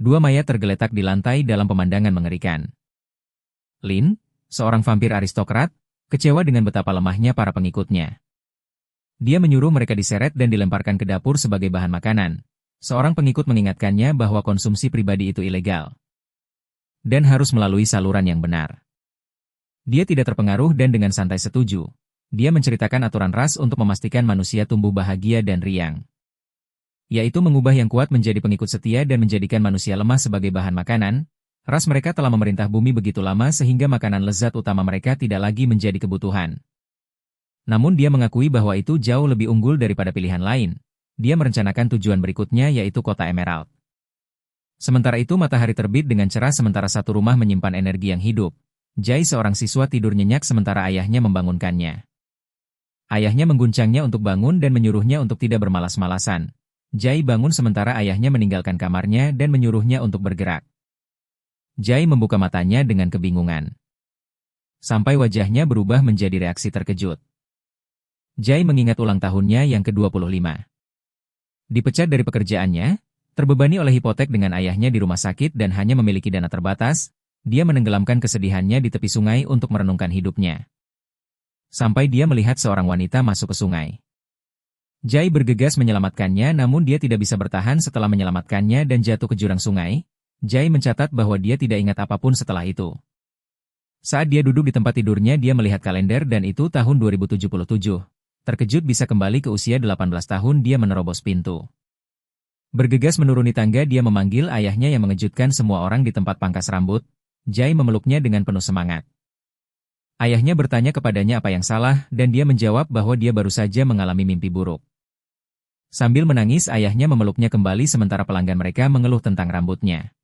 Dua mayat tergeletak di lantai dalam pemandangan mengerikan. Lin, seorang vampir aristokrat, kecewa dengan betapa lemahnya para pengikutnya. Dia menyuruh mereka diseret dan dilemparkan ke dapur sebagai bahan makanan. Seorang pengikut mengingatkannya bahwa konsumsi pribadi itu ilegal dan harus melalui saluran yang benar. Dia tidak terpengaruh dan dengan santai setuju. Dia menceritakan aturan ras untuk memastikan manusia tumbuh bahagia dan riang, yaitu mengubah yang kuat menjadi pengikut setia dan menjadikan manusia lemah sebagai bahan makanan. Ras mereka telah memerintah bumi begitu lama sehingga makanan lezat utama mereka tidak lagi menjadi kebutuhan. Namun dia mengakui bahwa itu jauh lebih unggul daripada pilihan lain. Dia merencanakan tujuan berikutnya yaitu kota Emerald. Sementara itu matahari terbit dengan cerah sementara satu rumah menyimpan energi yang hidup. Jai seorang siswa tidur nyenyak sementara ayahnya membangunkannya. Ayahnya mengguncangnya untuk bangun dan menyuruhnya untuk tidak bermalas-malasan. Jai bangun sementara ayahnya meninggalkan kamarnya dan menyuruhnya untuk bergerak. Jai membuka matanya dengan kebingungan. Sampai wajahnya berubah menjadi reaksi terkejut. Jai mengingat ulang tahunnya yang ke-25. Dipecat dari pekerjaannya, terbebani oleh hipotek dengan ayahnya di rumah sakit dan hanya memiliki dana terbatas, dia menenggelamkan kesedihannya di tepi sungai untuk merenungkan hidupnya. Sampai dia melihat seorang wanita masuk ke sungai. Jai bergegas menyelamatkannya namun dia tidak bisa bertahan setelah menyelamatkannya dan jatuh ke jurang sungai. Jai mencatat bahwa dia tidak ingat apapun setelah itu. Saat dia duduk di tempat tidurnya dia melihat kalender dan itu tahun 2077. Terkejut bisa kembali ke usia 18 tahun dia menerobos pintu. Bergegas menuruni tangga dia memanggil ayahnya yang mengejutkan semua orang di tempat pangkas rambut. Jai memeluknya dengan penuh semangat. Ayahnya bertanya kepadanya apa yang salah dan dia menjawab bahwa dia baru saja mengalami mimpi buruk. Sambil menangis ayahnya memeluknya kembali sementara pelanggan mereka mengeluh tentang rambutnya.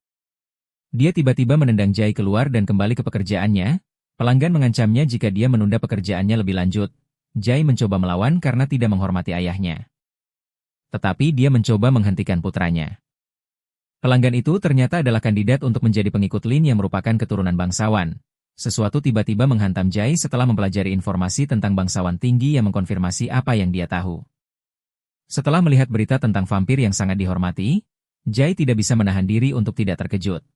Dia tiba-tiba menendang Jai keluar dan kembali ke pekerjaannya. Pelanggan mengancamnya jika dia menunda pekerjaannya lebih lanjut. Jai mencoba melawan karena tidak menghormati ayahnya. Tetapi dia mencoba menghentikan putranya. Pelanggan itu ternyata adalah kandidat untuk menjadi pengikut Lin yang merupakan keturunan bangsawan. Sesuatu tiba-tiba menghantam Jai setelah mempelajari informasi tentang bangsawan tinggi yang mengkonfirmasi apa yang dia tahu. Setelah melihat berita tentang vampir yang sangat dihormati, Jai tidak bisa menahan diri untuk tidak terkejut.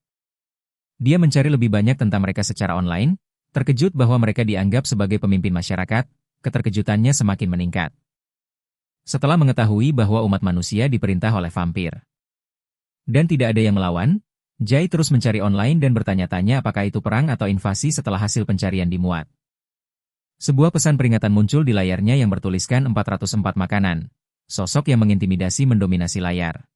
Dia mencari lebih banyak tentang mereka secara online, terkejut bahwa mereka dianggap sebagai pemimpin masyarakat. Keterkejutannya semakin meningkat. Setelah mengetahui bahwa umat manusia diperintah oleh vampir dan tidak ada yang melawan, Jai terus mencari online dan bertanya-tanya apakah itu perang atau invasi setelah hasil pencarian dimuat. Sebuah pesan peringatan muncul di layarnya yang bertuliskan 404 makanan. Sosok yang mengintimidasi mendominasi layar.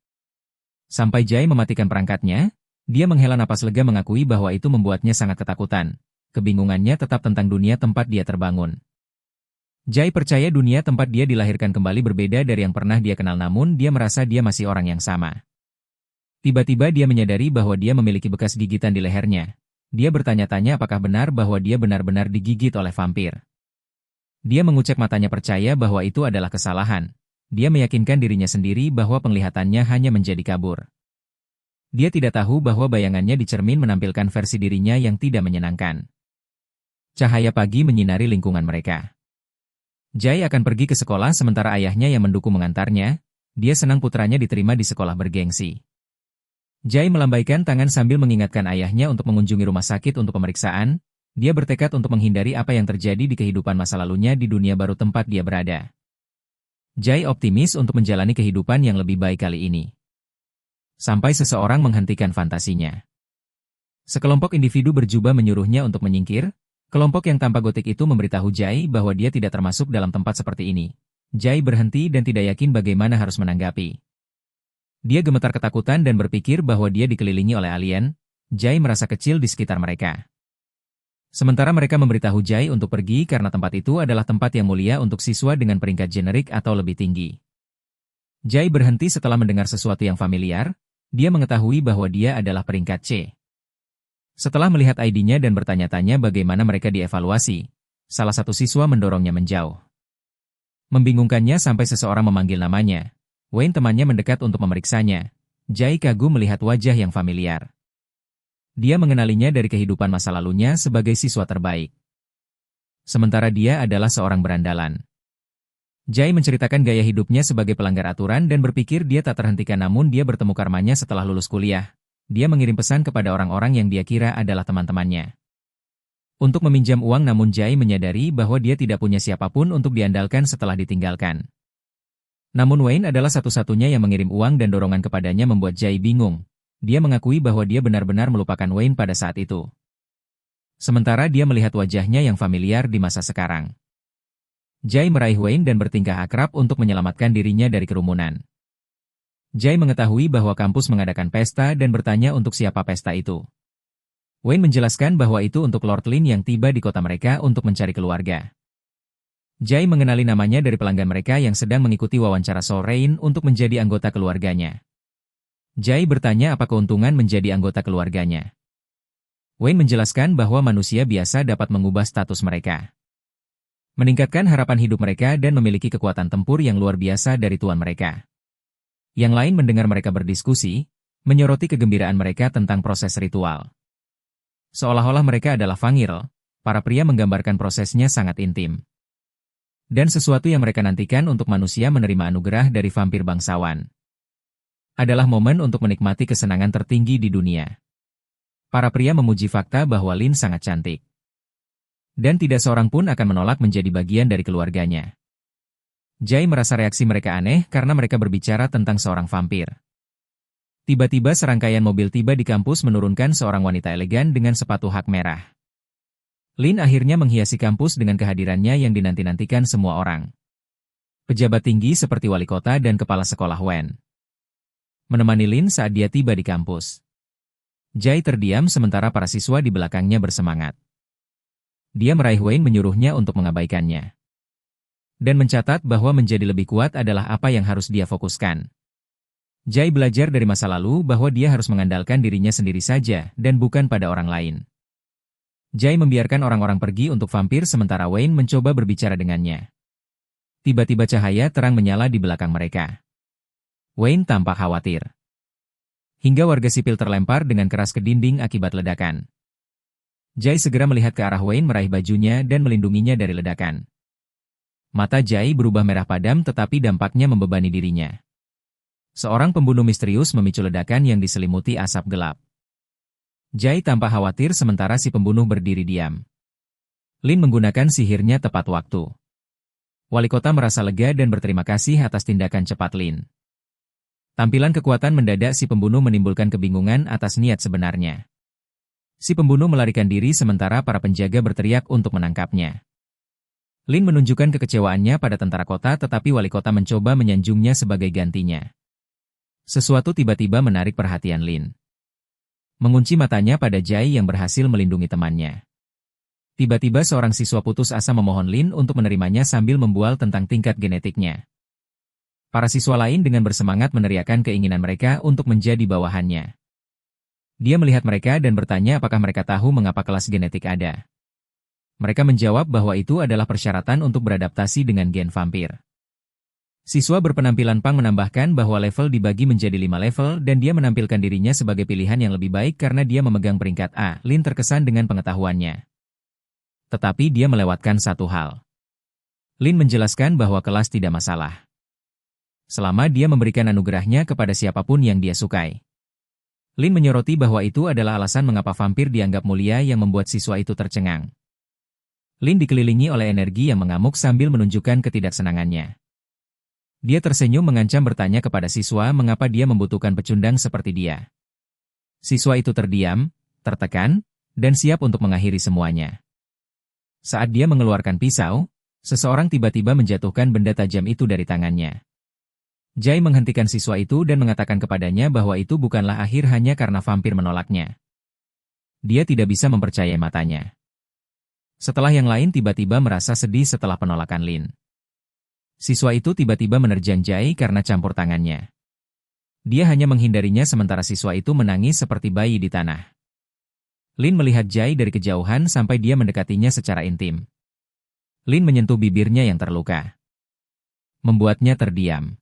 Sampai Jai mematikan perangkatnya, dia menghela napas lega mengakui bahwa itu membuatnya sangat ketakutan. Kebingungannya tetap tentang dunia tempat dia terbangun. Jai percaya dunia tempat dia dilahirkan kembali berbeda dari yang pernah dia kenal namun dia merasa dia masih orang yang sama. Tiba-tiba dia menyadari bahwa dia memiliki bekas gigitan di lehernya. Dia bertanya-tanya apakah benar bahwa dia benar-benar digigit oleh vampir. Dia mengucek matanya percaya bahwa itu adalah kesalahan. Dia meyakinkan dirinya sendiri bahwa penglihatannya hanya menjadi kabur. Dia tidak tahu bahwa bayangannya di cermin menampilkan versi dirinya yang tidak menyenangkan. Cahaya pagi menyinari lingkungan mereka. Jai akan pergi ke sekolah sementara ayahnya yang mendukung mengantarnya. Dia senang putranya diterima di sekolah bergengsi. Jai melambaikan tangan sambil mengingatkan ayahnya untuk mengunjungi rumah sakit untuk pemeriksaan. Dia bertekad untuk menghindari apa yang terjadi di kehidupan masa lalunya di dunia baru tempat dia berada. Jai optimis untuk menjalani kehidupan yang lebih baik kali ini. Sampai seseorang menghentikan fantasinya. Sekelompok individu berjubah menyuruhnya untuk menyingkir. Kelompok yang tampak gotik itu memberitahu Jai bahwa dia tidak termasuk dalam tempat seperti ini. Jai berhenti dan tidak yakin bagaimana harus menanggapi. Dia gemetar ketakutan dan berpikir bahwa dia dikelilingi oleh alien. Jai merasa kecil di sekitar mereka. Sementara mereka memberitahu Jai untuk pergi karena tempat itu adalah tempat yang mulia untuk siswa dengan peringkat generik atau lebih tinggi. Jai berhenti setelah mendengar sesuatu yang familiar. Dia mengetahui bahwa dia adalah peringkat C. Setelah melihat ID-nya dan bertanya-tanya bagaimana mereka dievaluasi, salah satu siswa mendorongnya menjauh. Membingungkannya sampai seseorang memanggil namanya. Wayne temannya mendekat untuk memeriksanya. Jai kagum melihat wajah yang familiar. Dia mengenalinya dari kehidupan masa lalunya sebagai siswa terbaik. Sementara dia adalah seorang berandalan. Jai menceritakan gaya hidupnya sebagai pelanggar aturan dan berpikir dia tak terhentikan namun dia bertemu karmanya setelah lulus kuliah. Dia mengirim pesan kepada orang-orang yang dia kira adalah teman-temannya. Untuk meminjam uang, namun Jai menyadari bahwa dia tidak punya siapapun untuk diandalkan setelah ditinggalkan. Namun Wayne adalah satu-satunya yang mengirim uang dan dorongan kepadanya membuat Jai bingung. Dia mengakui bahwa dia benar-benar melupakan Wayne pada saat itu. Sementara dia melihat wajahnya yang familiar di masa sekarang. Jai meraih Wayne dan bertingkah akrab untuk menyelamatkan dirinya dari kerumunan. Jai mengetahui bahwa kampus mengadakan pesta dan bertanya untuk siapa pesta itu. Wayne menjelaskan bahwa itu untuk Lord Lin yang tiba di kota mereka untuk mencari keluarga. Jai mengenali namanya dari pelanggan mereka yang sedang mengikuti wawancara Sol Rain untuk menjadi anggota keluarganya. Jai bertanya apa keuntungan menjadi anggota keluarganya. Wayne menjelaskan bahwa manusia biasa dapat mengubah status mereka, meningkatkan harapan hidup mereka dan memiliki kekuatan tempur yang luar biasa dari tuan mereka. Yang lain mendengar mereka berdiskusi, menyoroti kegembiraan mereka tentang proses ritual. Seolah-olah mereka adalah Fangirl, para pria menggambarkan prosesnya sangat intim. Dan sesuatu yang mereka nantikan untuk manusia menerima anugerah dari vampir bangsawan. Adalah momen untuk menikmati kesenangan tertinggi di dunia. Para pria memuji fakta bahwa Lin sangat cantik. Dan tidak seorang pun akan menolak menjadi bagian dari keluarganya. Jai merasa reaksi mereka aneh karena mereka berbicara tentang seorang vampir. Tiba-tiba serangkaian mobil tiba di kampus menurunkan seorang wanita elegan dengan sepatu hak merah. Lin akhirnya menghiasi kampus dengan kehadirannya yang dinanti-nantikan semua orang. Pejabat tinggi seperti wali kota dan kepala sekolah Wen menemani Lin saat dia tiba di kampus. Jai terdiam sementara para siswa di belakangnya bersemangat. Dia meraih Wayne menyuruhnya untuk mengabaikannya. Dan mencatat bahwa menjadi lebih kuat adalah apa yang harus dia fokuskan. Jai belajar dari masa lalu bahwa dia harus mengandalkan dirinya sendiri saja dan bukan pada orang lain. Jai membiarkan orang-orang pergi untuk vampir sementara Wayne mencoba berbicara dengannya. Tiba-tiba cahaya terang menyala di belakang mereka. Wayne tampak khawatir. Hingga warga sipil terlempar dengan keras ke dinding akibat ledakan. Jai segera melihat ke arah Wayne meraih bajunya dan melindunginya dari ledakan. Mata Jai berubah merah padam tetapi dampaknya membebani dirinya. Seorang pembunuh misterius memicu ledakan yang diselimuti asap gelap. Jai tampak khawatir sementara si pembunuh berdiri diam. Lin menggunakan sihirnya tepat waktu. Wali kota merasa lega dan berterima kasih atas tindakan cepat Lin. Tampilan kekuatan mendadak si pembunuh menimbulkan kebingungan atas niat sebenarnya. Si pembunuh melarikan diri sementara para penjaga berteriak untuk menangkapnya. Lin menunjukkan kekecewaannya pada tentara kota tetapi wali kota mencoba menyanjungnya sebagai gantinya. Sesuatu tiba-tiba menarik perhatian Lin. Mengunci matanya pada Jai yang berhasil melindungi temannya. Tiba-tiba seorang siswa putus asa memohon Lin untuk menerimanya sambil membual tentang tingkat genetiknya. Para siswa lain dengan bersemangat meneriakkan keinginan mereka untuk menjadi bawahannya. Dia melihat mereka dan bertanya apakah mereka tahu mengapa kelas genetik ada. Mereka menjawab bahwa itu adalah persyaratan untuk beradaptasi dengan gen vampir. Siswa berpenampilan punk menambahkan bahwa level dibagi menjadi 5 level dan dia menampilkan dirinya sebagai pilihan yang lebih baik karena dia memegang peringkat A. Lin terkesan dengan pengetahuannya. Tetapi dia melewatkan satu hal. Lin menjelaskan bahwa kelas tidak masalah. Selama dia memberikan anugerahnya kepada siapapun yang dia sukai. Lin menyoroti bahwa itu adalah alasan mengapa vampir dianggap mulia yang membuat siswa itu tercengang. Lin dikelilingi oleh energi yang mengamuk sambil menunjukkan ketidaksenangannya. Dia tersenyum mengancam bertanya kepada siswa mengapa dia membutuhkan pecundang seperti dia. Siswa itu terdiam, tertekan, dan siap untuk mengakhiri semuanya. Saat dia mengeluarkan pisau, seseorang tiba-tiba menjatuhkan benda tajam itu dari tangannya. Jai menghentikan siswa itu dan mengatakan kepadanya bahwa itu bukanlah akhir hanya karena vampir menolaknya. Dia tidak bisa mempercayai matanya. Setelah yang lain tiba-tiba merasa sedih setelah penolakan Lin. Siswa itu tiba-tiba menerjang Jai karena campur tangannya. Dia hanya menghindarinya sementara siswa itu menangis seperti bayi di tanah. Lin melihat Jai dari kejauhan sampai dia mendekatinya secara intim. Lin menyentuh bibirnya yang terluka. Membuatnya terdiam.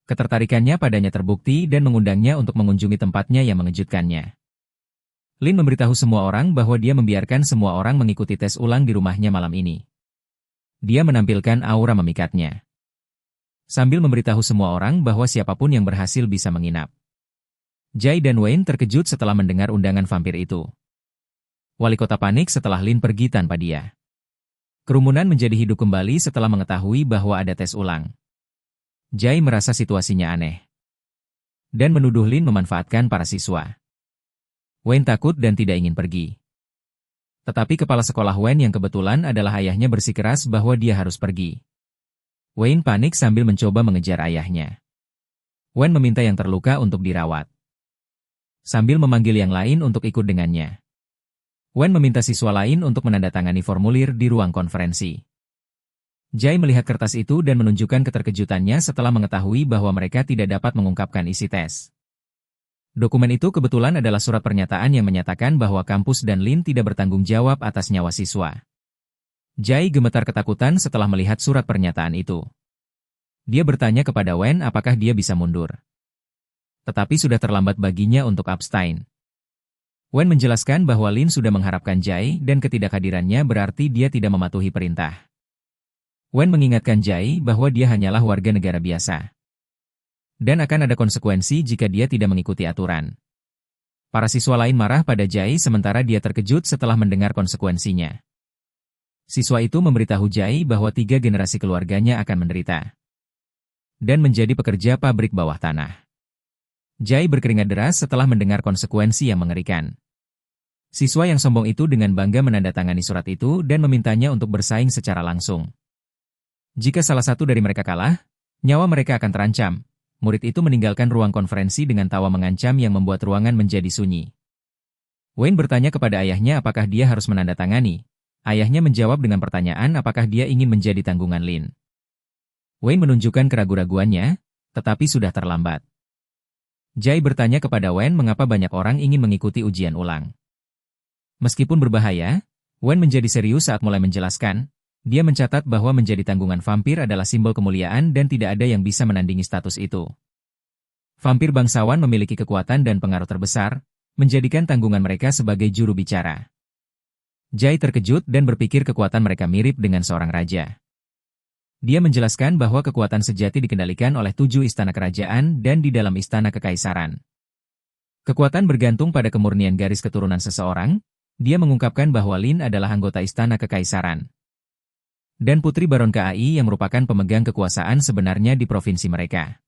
Ketertarikannya padanya terbukti dan mengundangnya untuk mengunjungi tempatnya yang mengejutkannya. Lin memberitahu semua orang bahwa dia membiarkan semua orang mengikuti tes ulang di rumahnya malam ini. Dia menampilkan aura memikatnya. Sambil memberitahu semua orang bahwa siapapun yang berhasil bisa menginap. Jai dan Wayne terkejut setelah mendengar undangan vampir itu. Wali kota panik setelah Lin pergi tanpa dia. Kerumunan menjadi hidup kembali setelah mengetahui bahwa ada tes ulang. Jai merasa situasinya aneh dan menuduh Lin memanfaatkan para siswa. Wayne takut dan tidak ingin pergi. Tetapi kepala sekolah Wayne yang kebetulan adalah ayahnya bersikeras bahwa dia harus pergi. Wayne panik sambil mencoba mengejar ayahnya. Wayne meminta yang terluka untuk dirawat, sambil memanggil yang lain untuk ikut dengannya. Wayne meminta siswa lain untuk menandatangani formulir di ruang konferensi. Jai melihat kertas itu dan menunjukkan keterkejutannya setelah mengetahui bahwa mereka tidak dapat mengungkapkan isi tes. Dokumen itu kebetulan adalah surat pernyataan yang menyatakan bahwa kampus dan Lin tidak bertanggung jawab atas nyawa siswa. Jai gemetar ketakutan setelah melihat surat pernyataan itu. Dia bertanya kepada Wayne apakah dia bisa mundur. Tetapi sudah terlambat baginya untuk abstain. Wayne menjelaskan bahwa Lin sudah mengharapkan Jai dan ketidakhadirannya berarti dia tidak mematuhi perintah. Wayne mengingatkan Jai bahwa dia hanyalah warga negara biasa. Dan akan ada konsekuensi jika dia tidak mengikuti aturan. Para siswa lain marah pada Jai sementara dia terkejut setelah mendengar konsekuensinya. Siswa itu memberitahu Jai bahwa 3 generasi keluarganya akan menderita dan menjadi pekerja pabrik bawah tanah. Jai berkeringat deras setelah mendengar konsekuensi yang mengerikan. Siswa yang sombong itu dengan bangga menandatangani surat itu dan memintanya untuk bersaing secara langsung. Jika salah satu dari mereka kalah, nyawa mereka akan terancam. Murid itu meninggalkan ruang konferensi dengan tawa mengancam yang membuat ruangan menjadi sunyi. Wayne bertanya kepada ayahnya apakah dia harus menandatangani. Ayahnya menjawab dengan pertanyaan apakah dia ingin menjadi tanggungan Lin. Wayne menunjukkan keraguan-raguannya, tetapi sudah terlambat. Jai bertanya kepada Wayne mengapa banyak orang ingin mengikuti ujian ulang. Meskipun berbahaya, Wayne menjadi serius saat mulai menjelaskan. Dia mencatat bahwa menjadi tanggungan vampir adalah simbol kemuliaan dan tidak ada yang bisa menandingi status itu. Vampir bangsawan memiliki kekuatan dan pengaruh terbesar, menjadikan tanggungan mereka sebagai juru bicara. Jai terkejut dan berpikir kekuatan mereka mirip dengan seorang raja. Dia menjelaskan bahwa kekuatan sejati dikendalikan oleh 7 istana kerajaan dan di dalam istana kekaisaran. Kekuatan bergantung pada kemurnian garis keturunan seseorang. Dia mengungkapkan bahwa Lin adalah anggota istana kekaisaran dan putri Baron KAI yang merupakan pemegang kekuasaan sebenarnya di provinsi mereka.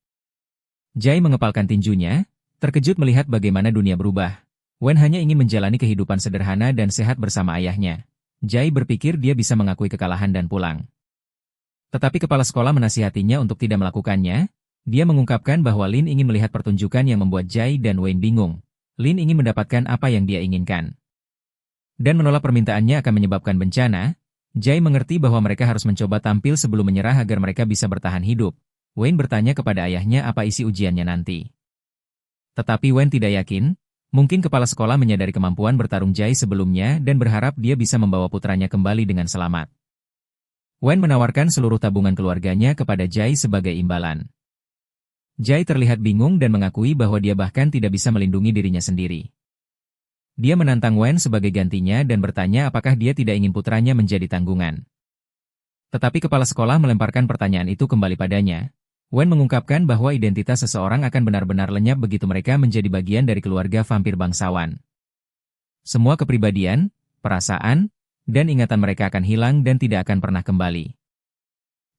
Jai mengepalkan tinjunya, terkejut melihat bagaimana dunia berubah. Wen hanya ingin menjalani kehidupan sederhana dan sehat bersama ayahnya. Jai berpikir dia bisa mengakui kekalahan dan pulang. Tetapi kepala sekolah menasihatinya untuk tidak melakukannya. Dia mengungkapkan bahwa Lin ingin melihat pertunjukan yang membuat Jai dan Wayne bingung. Lin ingin mendapatkan apa yang dia inginkan. Dan menolak permintaannya akan menyebabkan bencana. Jai mengerti bahwa mereka harus mencoba tampil sebelum menyerah agar mereka bisa bertahan hidup. Wayne bertanya kepada ayahnya apa isi ujiannya nanti. Tetapi Wayne tidak yakin. Mungkin kepala sekolah menyadari kemampuan bertarung Jai sebelumnya dan berharap dia bisa membawa putranya kembali dengan selamat. Wayne menawarkan seluruh tabungan keluarganya kepada Jai sebagai imbalan. Jai terlihat bingung dan mengakui bahwa dia bahkan tidak bisa melindungi dirinya sendiri. Dia menantang Wayne sebagai gantinya dan bertanya apakah dia tidak ingin putranya menjadi tanggungan. Tetapi kepala sekolah melemparkan pertanyaan itu kembali padanya. Wayne mengungkapkan bahwa identitas seseorang akan benar-benar lenyap begitu mereka menjadi bagian dari keluarga vampir bangsawan. Semua kepribadian, perasaan, dan ingatan mereka akan hilang dan tidak akan pernah kembali.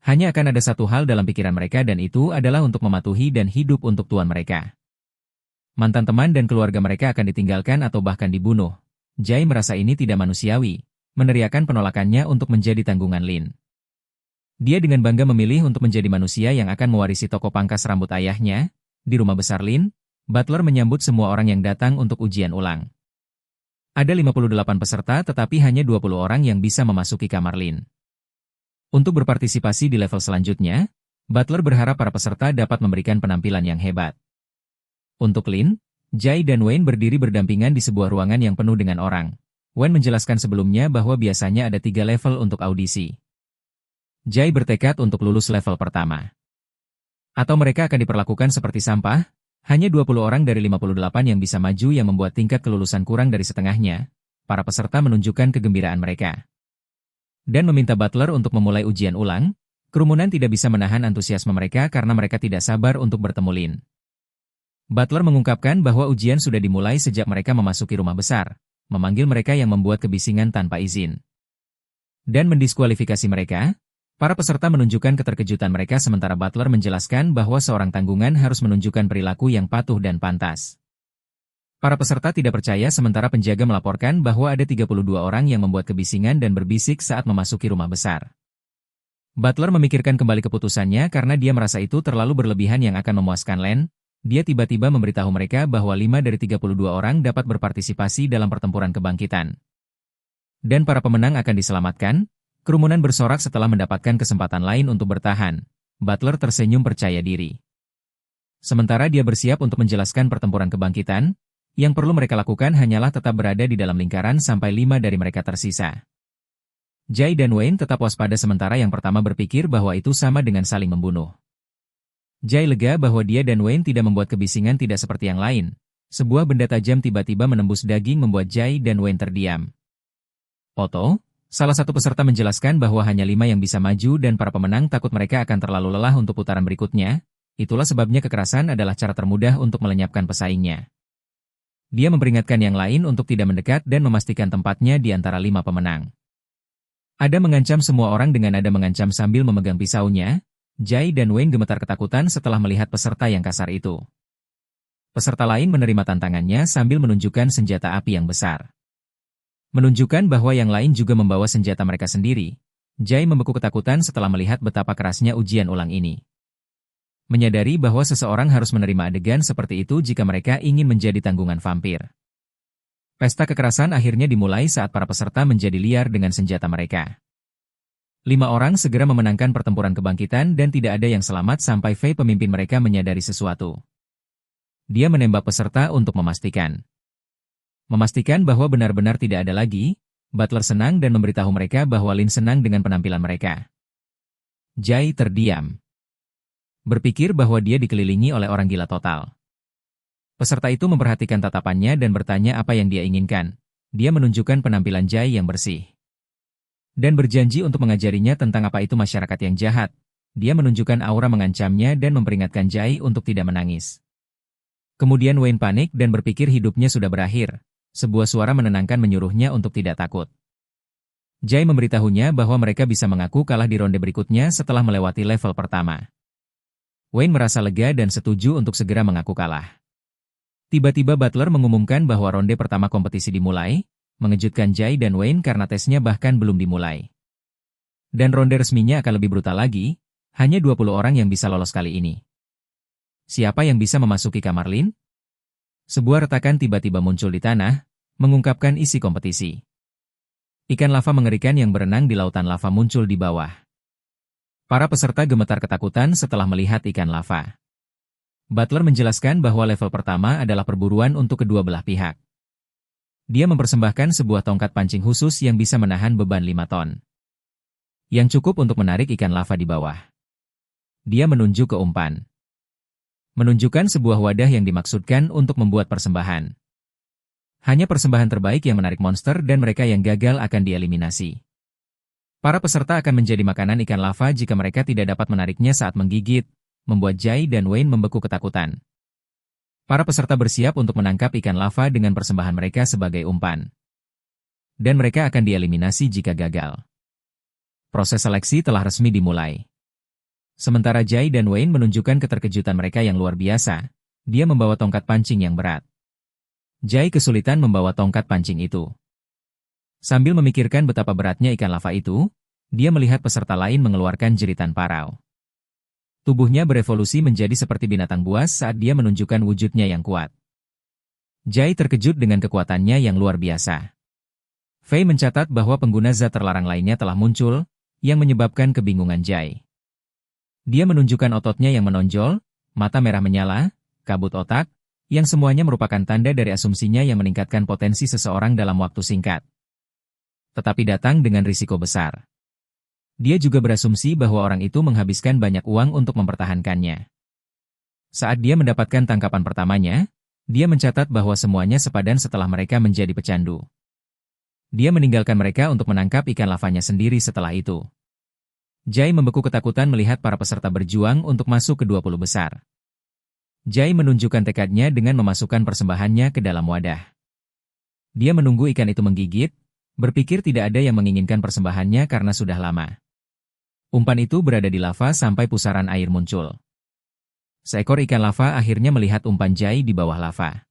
Hanya akan ada satu hal dalam pikiran mereka dan itu adalah untuk mematuhi dan hidup untuk tuan mereka. Mantan teman dan keluarga mereka akan ditinggalkan atau bahkan dibunuh. Jai merasa ini tidak manusiawi, meneriakkan penolakannya untuk menjadi tanggungan Lin. Dia dengan bangga memilih untuk menjadi manusia yang akan mewarisi toko pangkas rambut ayahnya. Di rumah besar Lin, Butler menyambut semua orang yang datang untuk ujian ulang. Ada 58 peserta tetapi hanya 20 orang yang bisa memasuki kamar Lin. Untuk berpartisipasi di level selanjutnya, Butler berharap para peserta dapat memberikan penampilan yang hebat. Untuk Lin, Jai dan Wayne berdiri berdampingan di sebuah ruangan yang penuh dengan orang. Wayne menjelaskan sebelumnya bahwa biasanya ada 3 level untuk audisi. Jai bertekad untuk lulus level pertama. Atau mereka akan diperlakukan seperti sampah, hanya 20 orang dari 58 yang bisa maju yang membuat tingkat kelulusan kurang dari setengahnya. Para peserta menunjukkan kegembiraan mereka. Dan meminta Butler untuk memulai ujian ulang. Kerumunan tidak bisa menahan antusiasme mereka karena mereka tidak sabar untuk bertemu Lin. Butler mengungkapkan bahwa ujian sudah dimulai sejak mereka memasuki rumah besar, memanggil mereka yang membuat kebisingan tanpa izin, dan mendiskualifikasi mereka. Para peserta menunjukkan keterkejutan mereka sementara Butler menjelaskan bahwa seorang tanggungan harus menunjukkan perilaku yang patuh dan pantas. Para peserta tidak percaya sementara penjaga melaporkan bahwa ada 32 orang yang membuat kebisingan dan berbisik saat memasuki rumah besar. Butler memikirkan kembali keputusannya karena dia merasa itu terlalu berlebihan yang akan memuaskan Len. Dia tiba-tiba memberitahu mereka bahwa 5 dari 32 orang dapat berpartisipasi dalam pertempuran kebangkitan. Dan para pemenang akan diselamatkan. Kerumunan bersorak setelah mendapatkan kesempatan lain untuk bertahan. Butler tersenyum percaya diri. Sementara dia bersiap untuk menjelaskan pertempuran kebangkitan, yang perlu mereka lakukan hanyalah tetap berada di dalam lingkaran sampai 5 dari mereka tersisa. Jay dan Wayne tetap waspada sementara yang pertama berpikir bahwa itu sama dengan saling membunuh. Jay lega bahwa dia dan Wayne tidak membuat kebisingan tidak seperti yang lain. Sebuah benda tajam tiba-tiba menembus daging membuat Jay dan Wayne terdiam. Otto, salah satu peserta menjelaskan bahwa hanya 5 yang bisa maju dan para pemenang takut mereka akan terlalu lelah untuk putaran berikutnya. Itulah sebabnya kekerasan adalah cara termudah untuk melenyapkan pesaingnya. Dia memperingatkan yang lain untuk tidak mendekat dan memastikan tempatnya di antara 5 pemenang. Ada mengancam semua orang dengan nada mengancam sambil memegang pisaunya. Jay dan Wayne gemetar ketakutan setelah melihat peserta yang kasar itu. Peserta lain menerima tantangannya sambil menunjukkan senjata api yang besar. Menunjukkan bahwa yang lain juga membawa senjata mereka sendiri. Jay membeku ketakutan setelah melihat betapa kerasnya ujian ulang ini. Menyadari bahwa seseorang harus menerima adegan seperti itu jika mereka ingin menjadi tanggungan vampir. Pesta kekerasan akhirnya dimulai saat para peserta menjadi liar dengan senjata mereka. 5 orang segera memenangkan pertempuran kebangkitan dan tidak ada yang selamat sampai Faye pemimpin mereka menyadari sesuatu. Dia menembak peserta untuk memastikan bahwa benar-benar tidak ada lagi. Butler senang dan memberitahu mereka bahwa Lin senang dengan penampilan mereka. Jay terdiam. Berpikir bahwa dia dikelilingi oleh orang gila total. Peserta itu memperhatikan tatapannya dan bertanya apa yang dia inginkan. Dia menunjukkan penampilan Jay yang bersih. Dan berjanji untuk mengajarinya tentang apa itu masyarakat yang jahat. Dia menunjukkan aura mengancamnya dan memperingatkan Jay untuk tidak menangis. Kemudian Wayne panik dan berpikir hidupnya sudah berakhir. Sebuah suara menenangkan menyuruhnya untuk tidak takut. Jay memberitahunya bahwa mereka bisa mengaku kalah di ronde berikutnya setelah melewati level pertama. Wayne merasa lega dan setuju untuk segera mengaku kalah. Tiba-tiba Butler mengumumkan bahwa ronde pertama kompetisi dimulai, mengejutkan Jay dan Wayne karena tesnya bahkan belum dimulai. Dan ronde resminya akan lebih brutal lagi, hanya 20 orang yang bisa lolos kali ini. Siapa yang bisa memasuki kamar Lin? Sebuah retakan tiba-tiba muncul di tanah, mengungkapkan isi kompetisi. Ikan lava mengerikan yang berenang di lautan lava muncul di bawah. Para peserta gemetar ketakutan setelah melihat ikan lava. Butler menjelaskan bahwa level pertama adalah perburuan untuk kedua belah pihak. Dia mempersembahkan sebuah tongkat pancing khusus yang bisa menahan beban 5 ton. Yang cukup untuk menarik ikan lava di bawah. Dia menunjuk ke umpan. Menunjukkan sebuah wadah yang dimaksudkan untuk membuat persembahan. Hanya persembahan terbaik yang menarik monster dan mereka yang gagal akan dieliminasi. Para peserta akan menjadi makanan ikan lava jika mereka tidak dapat menariknya saat menggigit, membuat Jay dan Wayne membeku ketakutan. Para peserta bersiap untuk menangkap ikan lava dengan persembahan mereka sebagai umpan. Dan mereka akan dieliminasi jika gagal. Proses seleksi telah resmi dimulai. Sementara Jay dan Wayne menunjukkan keterkejutan mereka yang luar biasa, dia membawa tongkat pancing yang berat. Jay kesulitan membawa tongkat pancing itu. Sambil memikirkan betapa beratnya ikan lava itu, dia melihat peserta lain mengeluarkan jeritan parau. Tubuhnya berevolusi menjadi seperti binatang buas saat dia menunjukkan wujudnya yang kuat. Jay terkejut dengan kekuatannya yang luar biasa. Faye mencatat bahwa pengguna zat terlarang lainnya telah muncul, yang menyebabkan kebingungan Jay. Dia menunjukkan ototnya yang menonjol, mata merah menyala, kabut otak, yang semuanya merupakan tanda dari asumsinya yang meningkatkan potensi seseorang dalam waktu singkat. Tetapi datang dengan risiko besar. Dia juga berasumsi bahwa orang itu menghabiskan banyak uang untuk mempertahankannya. Saat dia mendapatkan tangkapan pertamanya, dia mencatat bahwa semuanya sepadan setelah mereka menjadi pecandu. Dia meninggalkan mereka untuk menangkap ikan lavanya sendiri setelah itu. Jay membeku ketakutan melihat para peserta berjuang untuk masuk ke 20 besar. Jai menunjukkan tekadnya dengan memasukkan persembahannya ke dalam wadah. Dia menunggu ikan itu menggigit, berpikir tidak ada yang menginginkan persembahannya karena sudah lama. Umpan itu berada di lava sampai pusaran air muncul. Seekor ikan lava akhirnya melihat umpan Jai di bawah lava.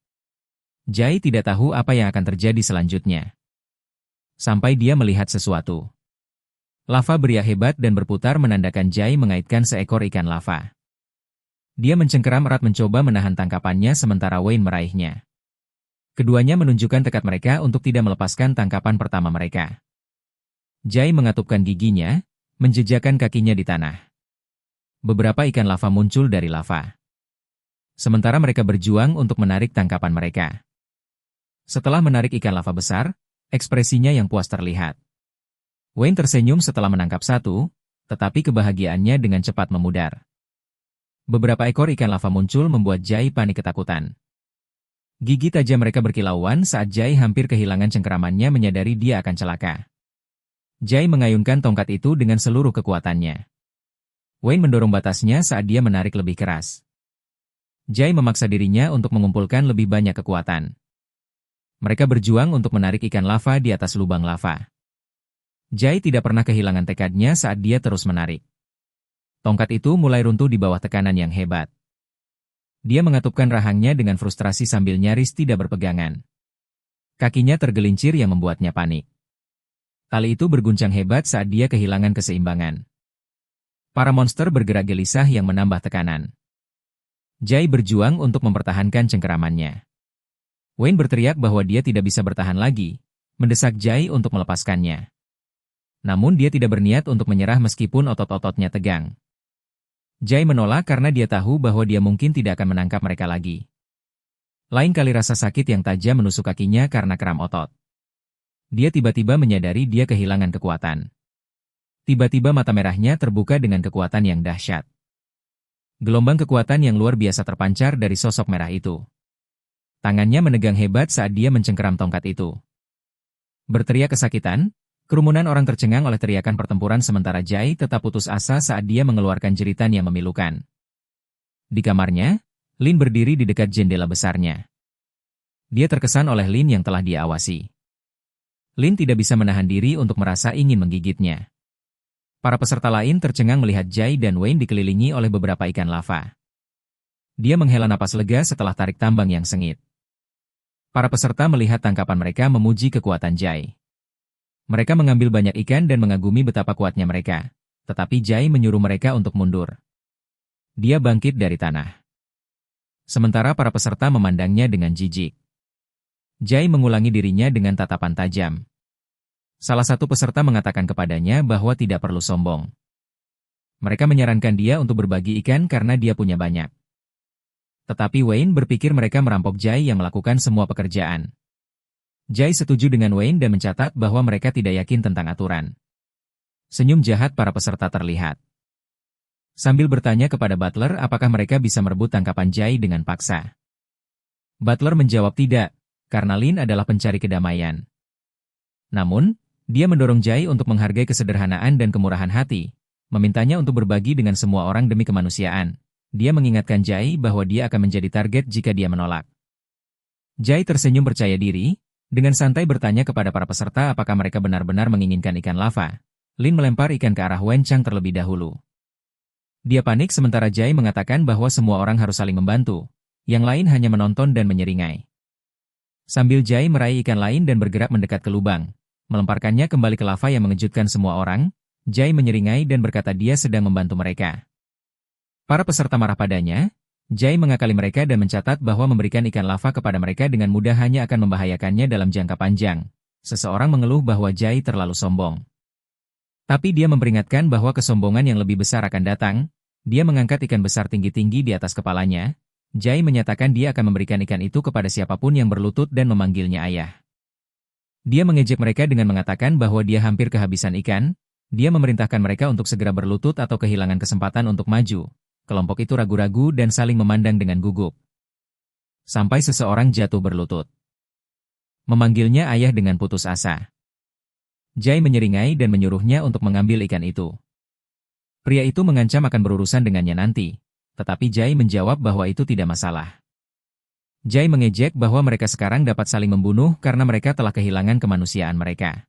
Jai tidak tahu apa yang akan terjadi selanjutnya. Sampai dia melihat sesuatu. Lava beriak hebat dan berputar menandakan Jai mengaitkan seekor ikan lava. Dia mencengkeram erat mencoba menahan tangkapannya sementara Wayne meraihnya. Keduanya menunjukkan tekad mereka untuk tidak melepaskan tangkapan pertama mereka. Jai mengatupkan giginya, menjejakkan kakinya di tanah. Beberapa ikan lava muncul dari lava. Sementara mereka berjuang untuk menarik tangkapan mereka. Setelah menarik ikan lava besar, ekspresinya yang puas terlihat. Wayne tersenyum setelah menangkap satu, tetapi kebahagiaannya dengan cepat memudar. Beberapa ekor ikan lava muncul membuat Jai panik ketakutan. Gigi tajam mereka berkilauan saat Jai hampir kehilangan cengkeramannya menyadari dia akan celaka. Jai mengayunkan tongkat itu dengan seluruh kekuatannya. Wayne mendorong batasnya saat dia menarik lebih keras. Jai memaksa dirinya untuk mengumpulkan lebih banyak kekuatan. Mereka berjuang untuk menarik ikan lava di atas lubang lava. Jai tidak pernah kehilangan tekadnya saat dia terus menarik. Tongkat itu mulai runtuh di bawah tekanan yang hebat. Dia mengatupkan rahangnya dengan frustrasi sambil nyaris tidak berpegangan. Kakinya tergelincir yang membuatnya panik. Tali itu berguncang hebat saat dia kehilangan keseimbangan. Para monster bergerak gelisah yang menambah tekanan. Jai berjuang untuk mempertahankan cengkeramannya. Wayne berteriak bahwa dia tidak bisa bertahan lagi, mendesak Jai untuk melepaskannya. Namun dia tidak berniat untuk menyerah meskipun otot-ototnya tegang. Jai menolak karena dia tahu bahwa dia mungkin tidak akan menangkap mereka lagi. Lain kali rasa sakit yang tajam menusuk kakinya karena kram otot. Dia tiba-tiba menyadari dia kehilangan kekuatan. Tiba-tiba mata merahnya terbuka dengan kekuatan yang dahsyat. Gelombang kekuatan yang luar biasa terpancar dari sosok merah itu. Tangannya menegang hebat saat dia mencengkeram tongkat itu. Berteriak kesakitan, kerumunan orang tercengang oleh teriakan pertempuran sementara Jai tetap putus asa saat dia mengeluarkan jeritan yang memilukan. Di kamarnya, Lin berdiri di dekat jendela besarnya. Dia terkesan oleh Lin yang telah dia awasi. Lin tidak bisa menahan diri untuk merasa ingin menggigitnya. Para peserta lain tercengang melihat Jai dan Wayne dikelilingi oleh beberapa ikan lava. Dia menghela napas lega setelah tarik tambang yang sengit. Para peserta melihat tangkapan mereka memuji kekuatan Jai. Mereka mengambil banyak ikan dan mengagumi betapa kuatnya mereka. Tetapi Jai menyuruh mereka untuk mundur. Dia bangkit dari tanah. Sementara para peserta memandangnya dengan jijik. Jai mengulangi dirinya dengan tatapan tajam. Salah satu peserta mengatakan kepadanya bahwa tidak perlu sombong. Mereka menyarankan dia untuk berbagi ikan karena dia punya banyak. Tetapi Wayne berpikir mereka merampok Jai yang melakukan semua pekerjaan. Jai setuju dengan Wayne dan mencatat bahwa mereka tidak yakin tentang aturan. Senyum jahat para peserta terlihat. Sambil bertanya kepada Butler apakah mereka bisa merebut tangkapan Jai dengan paksa. Butler menjawab tidak, karena Lin adalah pencari kedamaian. Namun, dia mendorong Jai untuk menghargai kesederhanaan dan kemurahan hati, memintanya untuk berbagi dengan semua orang demi kemanusiaan. Dia mengingatkan Jai bahwa dia akan menjadi target jika dia menolak. Jai tersenyum percaya diri, dengan santai bertanya kepada para peserta apakah mereka benar-benar menginginkan ikan lava. Lin melempar ikan ke arah Wen Chang terlebih dahulu. Dia panik sementara Jai mengatakan bahwa semua orang harus saling membantu. Yang lain hanya menonton dan menyeringai. Sambil Jai meraih ikan lain dan bergerak mendekat ke lubang, melemparkannya kembali ke lava yang mengejutkan semua orang, Jai menyeringai dan berkata dia sedang membantu mereka. Para peserta marah padanya. Jai mengakali mereka dan mencatat bahwa memberikan ikan lava kepada mereka dengan mudah hanya akan membahayakannya dalam jangka panjang. Seseorang mengeluh bahwa Jai terlalu sombong. Tapi dia memperingatkan bahwa kesombongan yang lebih besar akan datang. Dia mengangkat ikan besar tinggi-tinggi di atas kepalanya. Jai menyatakan dia akan memberikan ikan itu kepada siapapun yang berlutut dan memanggilnya ayah. Dia mengejek mereka dengan mengatakan bahwa dia hampir kehabisan ikan. Dia memerintahkan mereka untuk segera berlutut atau kehilangan kesempatan untuk maju. Kelompok itu ragu-ragu dan saling memandang dengan gugup. Sampai seseorang jatuh berlutut. Memanggilnya ayah dengan putus asa. Jai menyeringai dan menyuruhnya untuk mengambil ikan itu. Pria itu mengancam akan berurusan dengannya nanti. tetapi Jai menjawab bahwa itu tidak masalah. Jai mengejek bahwa mereka sekarang dapat saling membunuh karena mereka telah kehilangan kemanusiaan mereka.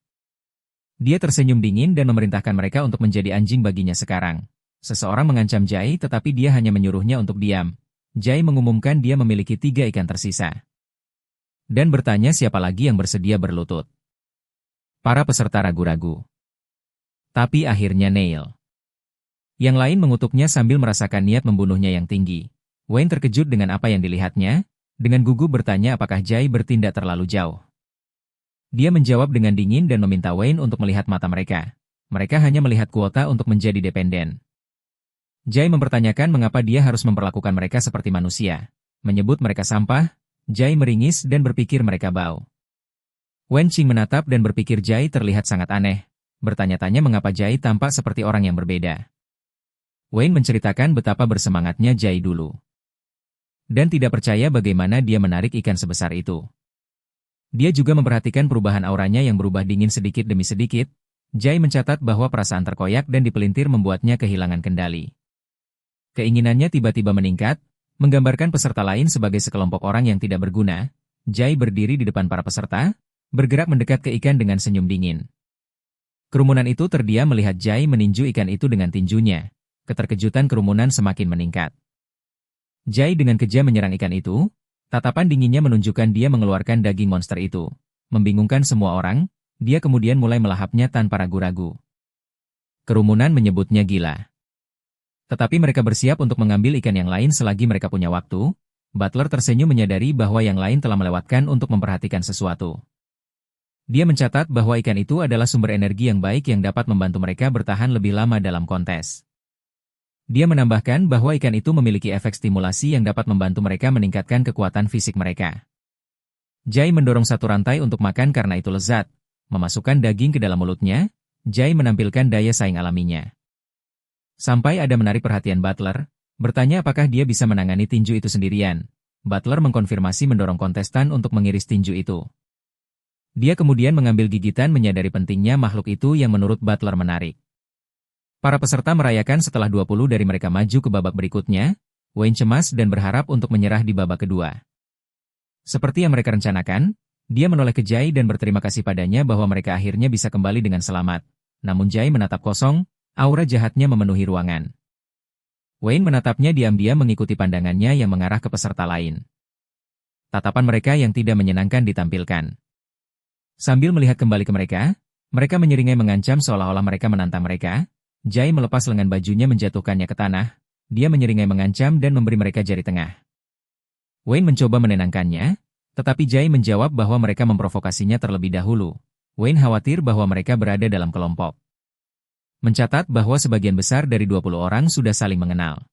Dia tersenyum dingin dan memerintahkan mereka untuk menjadi anjing baginya sekarang. Seseorang mengancam Jai tetapi dia hanya menyuruhnya untuk diam. Jai mengumumkan dia memiliki 3 ikan tersisa. Dan bertanya siapa lagi yang bersedia berlutut. Para peserta ragu-ragu. Tapi akhirnya Neil. Yang lain mengutuknya sambil merasakan niat membunuhnya yang tinggi. Wayne terkejut dengan apa yang dilihatnya. Dengan gugup bertanya apakah Jai bertindak terlalu jauh. Dia menjawab dengan dingin dan meminta Wayne untuk melihat mata mereka. Mereka hanya melihat kuota untuk menjadi dependen. Jai mempertanyakan mengapa dia harus memperlakukan mereka seperti manusia. Menyebut mereka sampah, Jai meringis dan berpikir mereka bau. Wen Qing menatap dan berpikir Jai terlihat sangat aneh. Bertanya-tanya mengapa Jai tampak seperti orang yang berbeda. Wayne menceritakan betapa bersemangatnya Jai dulu. Dan tidak percaya bagaimana dia menarik ikan sebesar itu. Dia juga memperhatikan perubahan auranya yang berubah dingin sedikit demi sedikit. Jai mencatat bahwa perasaan terkoyak dan dipelintir membuatnya kehilangan kendali. Keinginannya tiba-tiba meningkat, menggambarkan peserta lain sebagai sekelompok orang yang tidak berguna. Jai berdiri di depan para peserta, bergerak mendekat ke ikan dengan senyum dingin. Kerumunan itu terdiam melihat Jai meninju ikan itu dengan tinjunya. Keterkejutan kerumunan semakin meningkat. Jai dengan kejam menyerang ikan itu, tatapan dinginnya menunjukkan dia mengeluarkan daging monster itu. Membingungkan semua orang, dia kemudian mulai melahapnya tanpa ragu-ragu. Kerumunan menyebutnya gila. Tetapi mereka bersiap untuk mengambil ikan yang lain selagi mereka punya waktu. Butler tersenyum menyadari bahwa yang lain telah melewatkan untuk memperhatikan sesuatu. Dia mencatat bahwa ikan itu adalah sumber energi yang baik yang dapat membantu mereka bertahan lebih lama dalam kontes. Dia menambahkan bahwa ikan itu memiliki efek stimulasi yang dapat membantu mereka meningkatkan kekuatan fisik mereka. Jai mendorong satu rantai untuk makan karena itu lezat. Memasukkan daging ke dalam mulutnya, Jai menampilkan daya saing alaminya. Sampai ada menarik perhatian Butler, bertanya apakah dia bisa menangani tinju itu sendirian. Butler mengkonfirmasi mendorong kontestan untuk mengiris tinju itu. Dia kemudian mengambil gigitan menyadari pentingnya makhluk itu yang menurut Butler menarik. Para peserta merayakan setelah 20 dari mereka maju ke babak berikutnya. Wayne cemas dan berharap untuk menyerah di babak kedua. Seperti yang mereka rencanakan, dia menoleh ke Jai dan berterima kasih padanya bahwa mereka akhirnya bisa kembali dengan selamat. Namun Jai menatap kosong, aura jahatnya memenuhi ruangan. Wayne menatapnya diam-diam mengikuti pandangannya yang mengarah ke peserta lain. Tatapan mereka yang tidak menyenangkan ditampilkan. Sambil melihat kembali ke mereka menyeringai mengancam seolah-olah mereka menantang mereka. Jai melepas lengan bajunya menjatuhkannya ke tanah. Dia menyeringai mengancam dan memberi mereka jari tengah. Wayne mencoba menenangkannya, tetapi Jai menjawab bahwa mereka memprovokasinya terlebih dahulu. Wayne khawatir bahwa mereka berada dalam kelompok. Mencatat bahwa sebagian besar dari 20 orang sudah saling mengenal.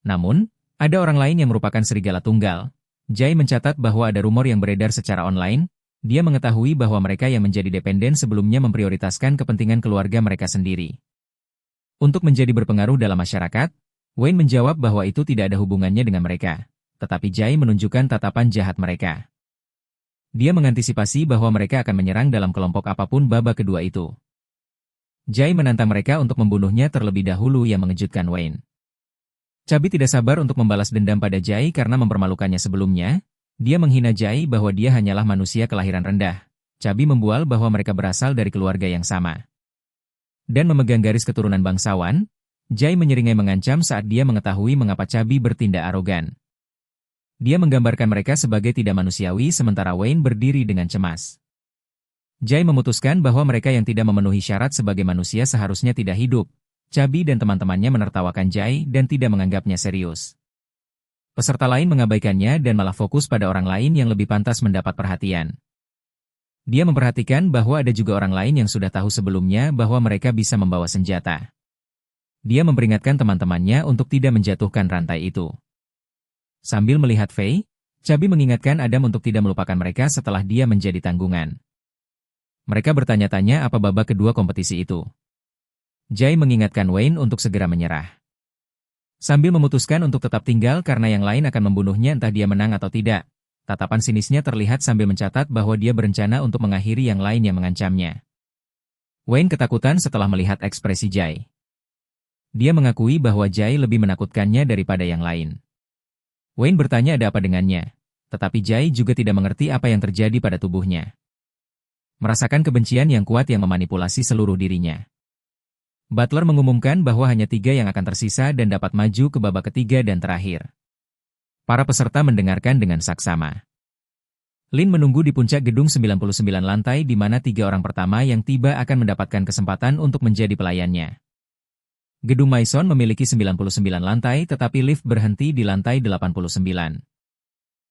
Namun, ada orang lain yang merupakan serigala tunggal. Jai mencatat bahwa ada rumor yang beredar secara online. Dia mengetahui bahwa mereka yang menjadi dependen sebelumnya memprioritaskan kepentingan keluarga mereka sendiri. Untuk menjadi berpengaruh dalam masyarakat, Wayne menjawab bahwa itu tidak ada hubungannya dengan mereka. Tetapi Jai menunjukkan tatapan jahat mereka. Dia mengantisipasi bahwa mereka akan menyerang dalam kelompok apapun babak kedua itu. Jai menantang mereka untuk membunuhnya terlebih dahulu yang mengejutkan Wayne. Cabi tidak sabar untuk membalas dendam pada Jai karena mempermalukannya sebelumnya. Dia menghina Jai bahwa dia hanyalah manusia kelahiran rendah. Cabi membual bahwa mereka berasal dari keluarga yang sama. Dan memegang garis keturunan bangsawan, Jai menyeringai mengancam saat dia mengetahui mengapa Cabi bertindak arogan. Dia menggambarkan mereka sebagai tidak manusiawi sementara Wayne berdiri dengan cemas. Jai memutuskan bahwa mereka yang tidak memenuhi syarat sebagai manusia seharusnya tidak hidup. Cabi dan teman-temannya menertawakan Jai dan tidak menganggapnya serius. Peserta lain mengabaikannya dan malah fokus pada orang lain yang lebih pantas mendapat perhatian. Dia memperhatikan bahwa ada juga orang lain yang sudah tahu sebelumnya bahwa mereka bisa membawa senjata. Dia memperingatkan teman-temannya untuk tidak menjatuhkan rantai itu. Sambil melihat Fei, Cabi mengingatkan Adam untuk tidak melupakan mereka setelah dia menjadi tanggungan. Mereka bertanya-tanya apa babak kedua kompetisi itu. Jai mengingatkan Wayne untuk segera menyerah. Sambil memutuskan untuk tetap tinggal karena yang lain akan membunuhnya entah dia menang atau tidak. Tatapan sinisnya terlihat sambil mencatat bahwa dia berencana untuk mengakhiri yang lain yang mengancamnya. Wayne ketakutan setelah melihat ekspresi Jai. Dia mengakui bahwa Jai lebih menakutkannya daripada yang lain. Wayne bertanya ada apa dengannya, tetapi Jai juga tidak mengerti apa yang terjadi pada tubuhnya. Merasakan kebencian yang kuat yang memanipulasi seluruh dirinya. Butler mengumumkan bahwa hanya 3 yang akan tersisa dan dapat maju ke babak ketiga dan terakhir. Para peserta mendengarkan dengan saksama. Lin menunggu di puncak gedung 99 lantai di mana 3 orang pertama yang tiba akan mendapatkan kesempatan untuk menjadi pelayannya. Gedung Maison memiliki 99 lantai tetapi lift berhenti di lantai 89.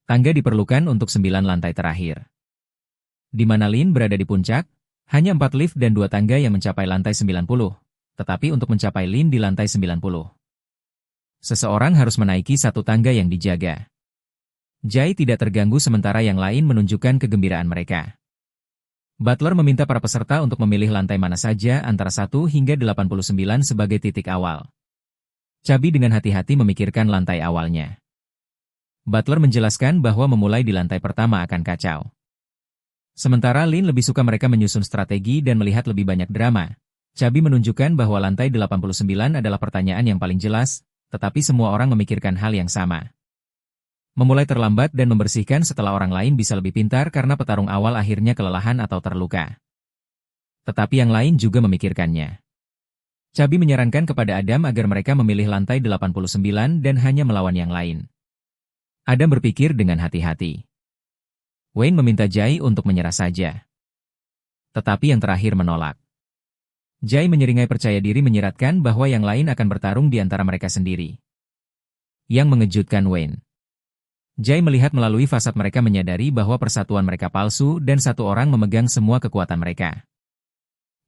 Tangga diperlukan untuk 9 lantai terakhir. Di mana Lin berada di puncak, hanya 4 lift dan 2 tangga yang mencapai lantai 90, tetapi untuk mencapai Lin di lantai 90. Seseorang harus menaiki 1 tangga yang dijaga. Jai tidak terganggu sementara yang lain menunjukkan kegembiraan mereka. Butler meminta para peserta untuk memilih lantai mana saja antara 1 hingga 89 sebagai titik awal. Cabi dengan hati-hati memikirkan lantai awalnya. Butler menjelaskan bahwa memulai di lantai pertama akan kacau. Sementara Lin lebih suka mereka menyusun strategi dan melihat lebih banyak drama. Cabi menunjukkan bahwa lantai 89 adalah pertanyaan yang paling jelas, tetapi semua orang memikirkan hal yang sama. Memulai terlambat dan membersihkan setelah orang lain bisa lebih pintar karena petarung awal akhirnya kelelahan atau terluka. Tetapi yang lain juga memikirkannya. Cabi menyarankan kepada Adam agar mereka memilih lantai 89 dan hanya melawan yang lain. Adam berpikir dengan hati-hati. Wayne meminta Jai untuk menyerah saja. Tetapi yang terakhir menolak. Jai menyeringai percaya diri menyiratkan bahwa yang lain akan bertarung di antara mereka sendiri. Yang mengejutkan Wayne. Jai melihat melalui fasad mereka menyadari bahwa persatuan mereka palsu dan 1 orang memegang semua kekuatan mereka.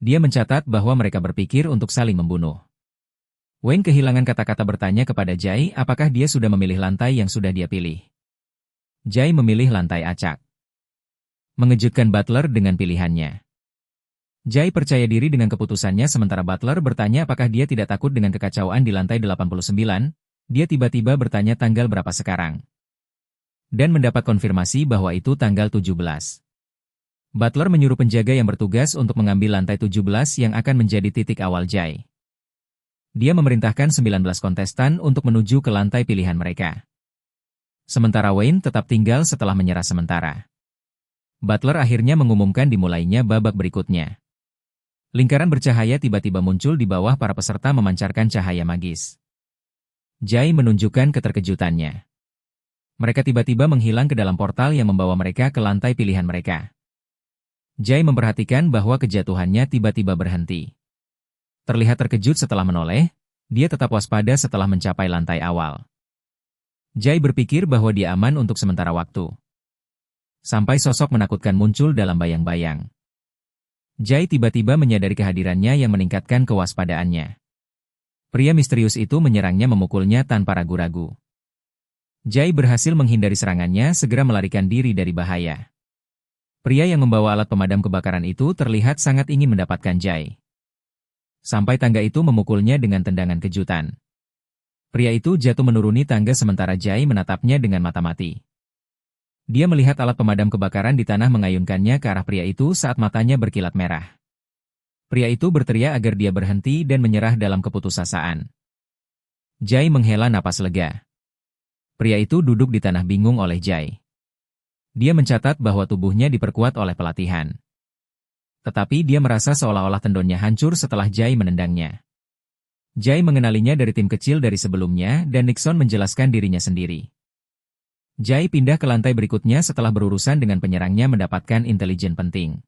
Dia mencatat bahwa mereka berpikir untuk saling membunuh. Wayne kehilangan kata-kata bertanya kepada Jai apakah dia sudah memilih lantai yang sudah dia pilih. Jai memilih lantai acak. Mengejutkan Butler dengan pilihannya. Jai percaya diri dengan keputusannya sementara Butler bertanya apakah dia tidak takut dengan kekacauan di lantai 89, dia tiba-tiba bertanya tanggal berapa sekarang. Dan mendapat konfirmasi bahwa itu tanggal 17. Butler menyuruh penjaga yang bertugas untuk mengambil lantai 17 yang akan menjadi titik awal Jai. Dia memerintahkan 19 kontestan untuk menuju ke lantai pilihan mereka. Sementara Wayne tetap tinggal setelah menyerah sementara. Butler akhirnya mengumumkan dimulainya babak berikutnya. Lingkaran bercahaya tiba-tiba muncul di bawah para peserta memancarkan cahaya magis. Jai menunjukkan keterkejutannya. Mereka tiba-tiba menghilang ke dalam portal yang membawa mereka ke lantai pilihan mereka. Jai memperhatikan bahwa kejatuhannya tiba-tiba berhenti. Terlihat terkejut setelah menoleh, dia tetap waspada setelah mencapai lantai awal. Jai berpikir bahwa dia aman untuk sementara waktu. Sampai sosok menakutkan muncul dalam bayang-bayang. Jai tiba-tiba menyadari kehadirannya yang meningkatkan kewaspadaannya. Pria misterius itu menyerangnya memukulnya tanpa ragu-ragu. Jai berhasil menghindari serangannya segera melarikan diri dari bahaya. Pria yang membawa alat pemadam kebakaran itu terlihat sangat ingin mendapatkan Jai. Sampai tangga itu memukulnya dengan tendangan kejutan. Pria itu jatuh menuruni tangga sementara Jai menatapnya dengan mata mati. Dia melihat alat pemadam kebakaran di tanah mengayunkannya ke arah pria itu saat matanya berkilat merah. Pria itu berteriak agar dia berhenti dan menyerah dalam keputusasaan. Jai menghela napas lega. Pria itu duduk di tanah bingung oleh Jai. Dia mencatat bahwa tubuhnya diperkuat oleh pelatihan. Tetapi dia merasa seolah-olah tendonnya hancur setelah Jai menendangnya. Jai mengenalinya dari tim kecil dari sebelumnya dan Nixon menjelaskan dirinya sendiri. Jai pindah ke lantai berikutnya setelah berurusan dengan penyerangnya mendapatkan intelijen penting.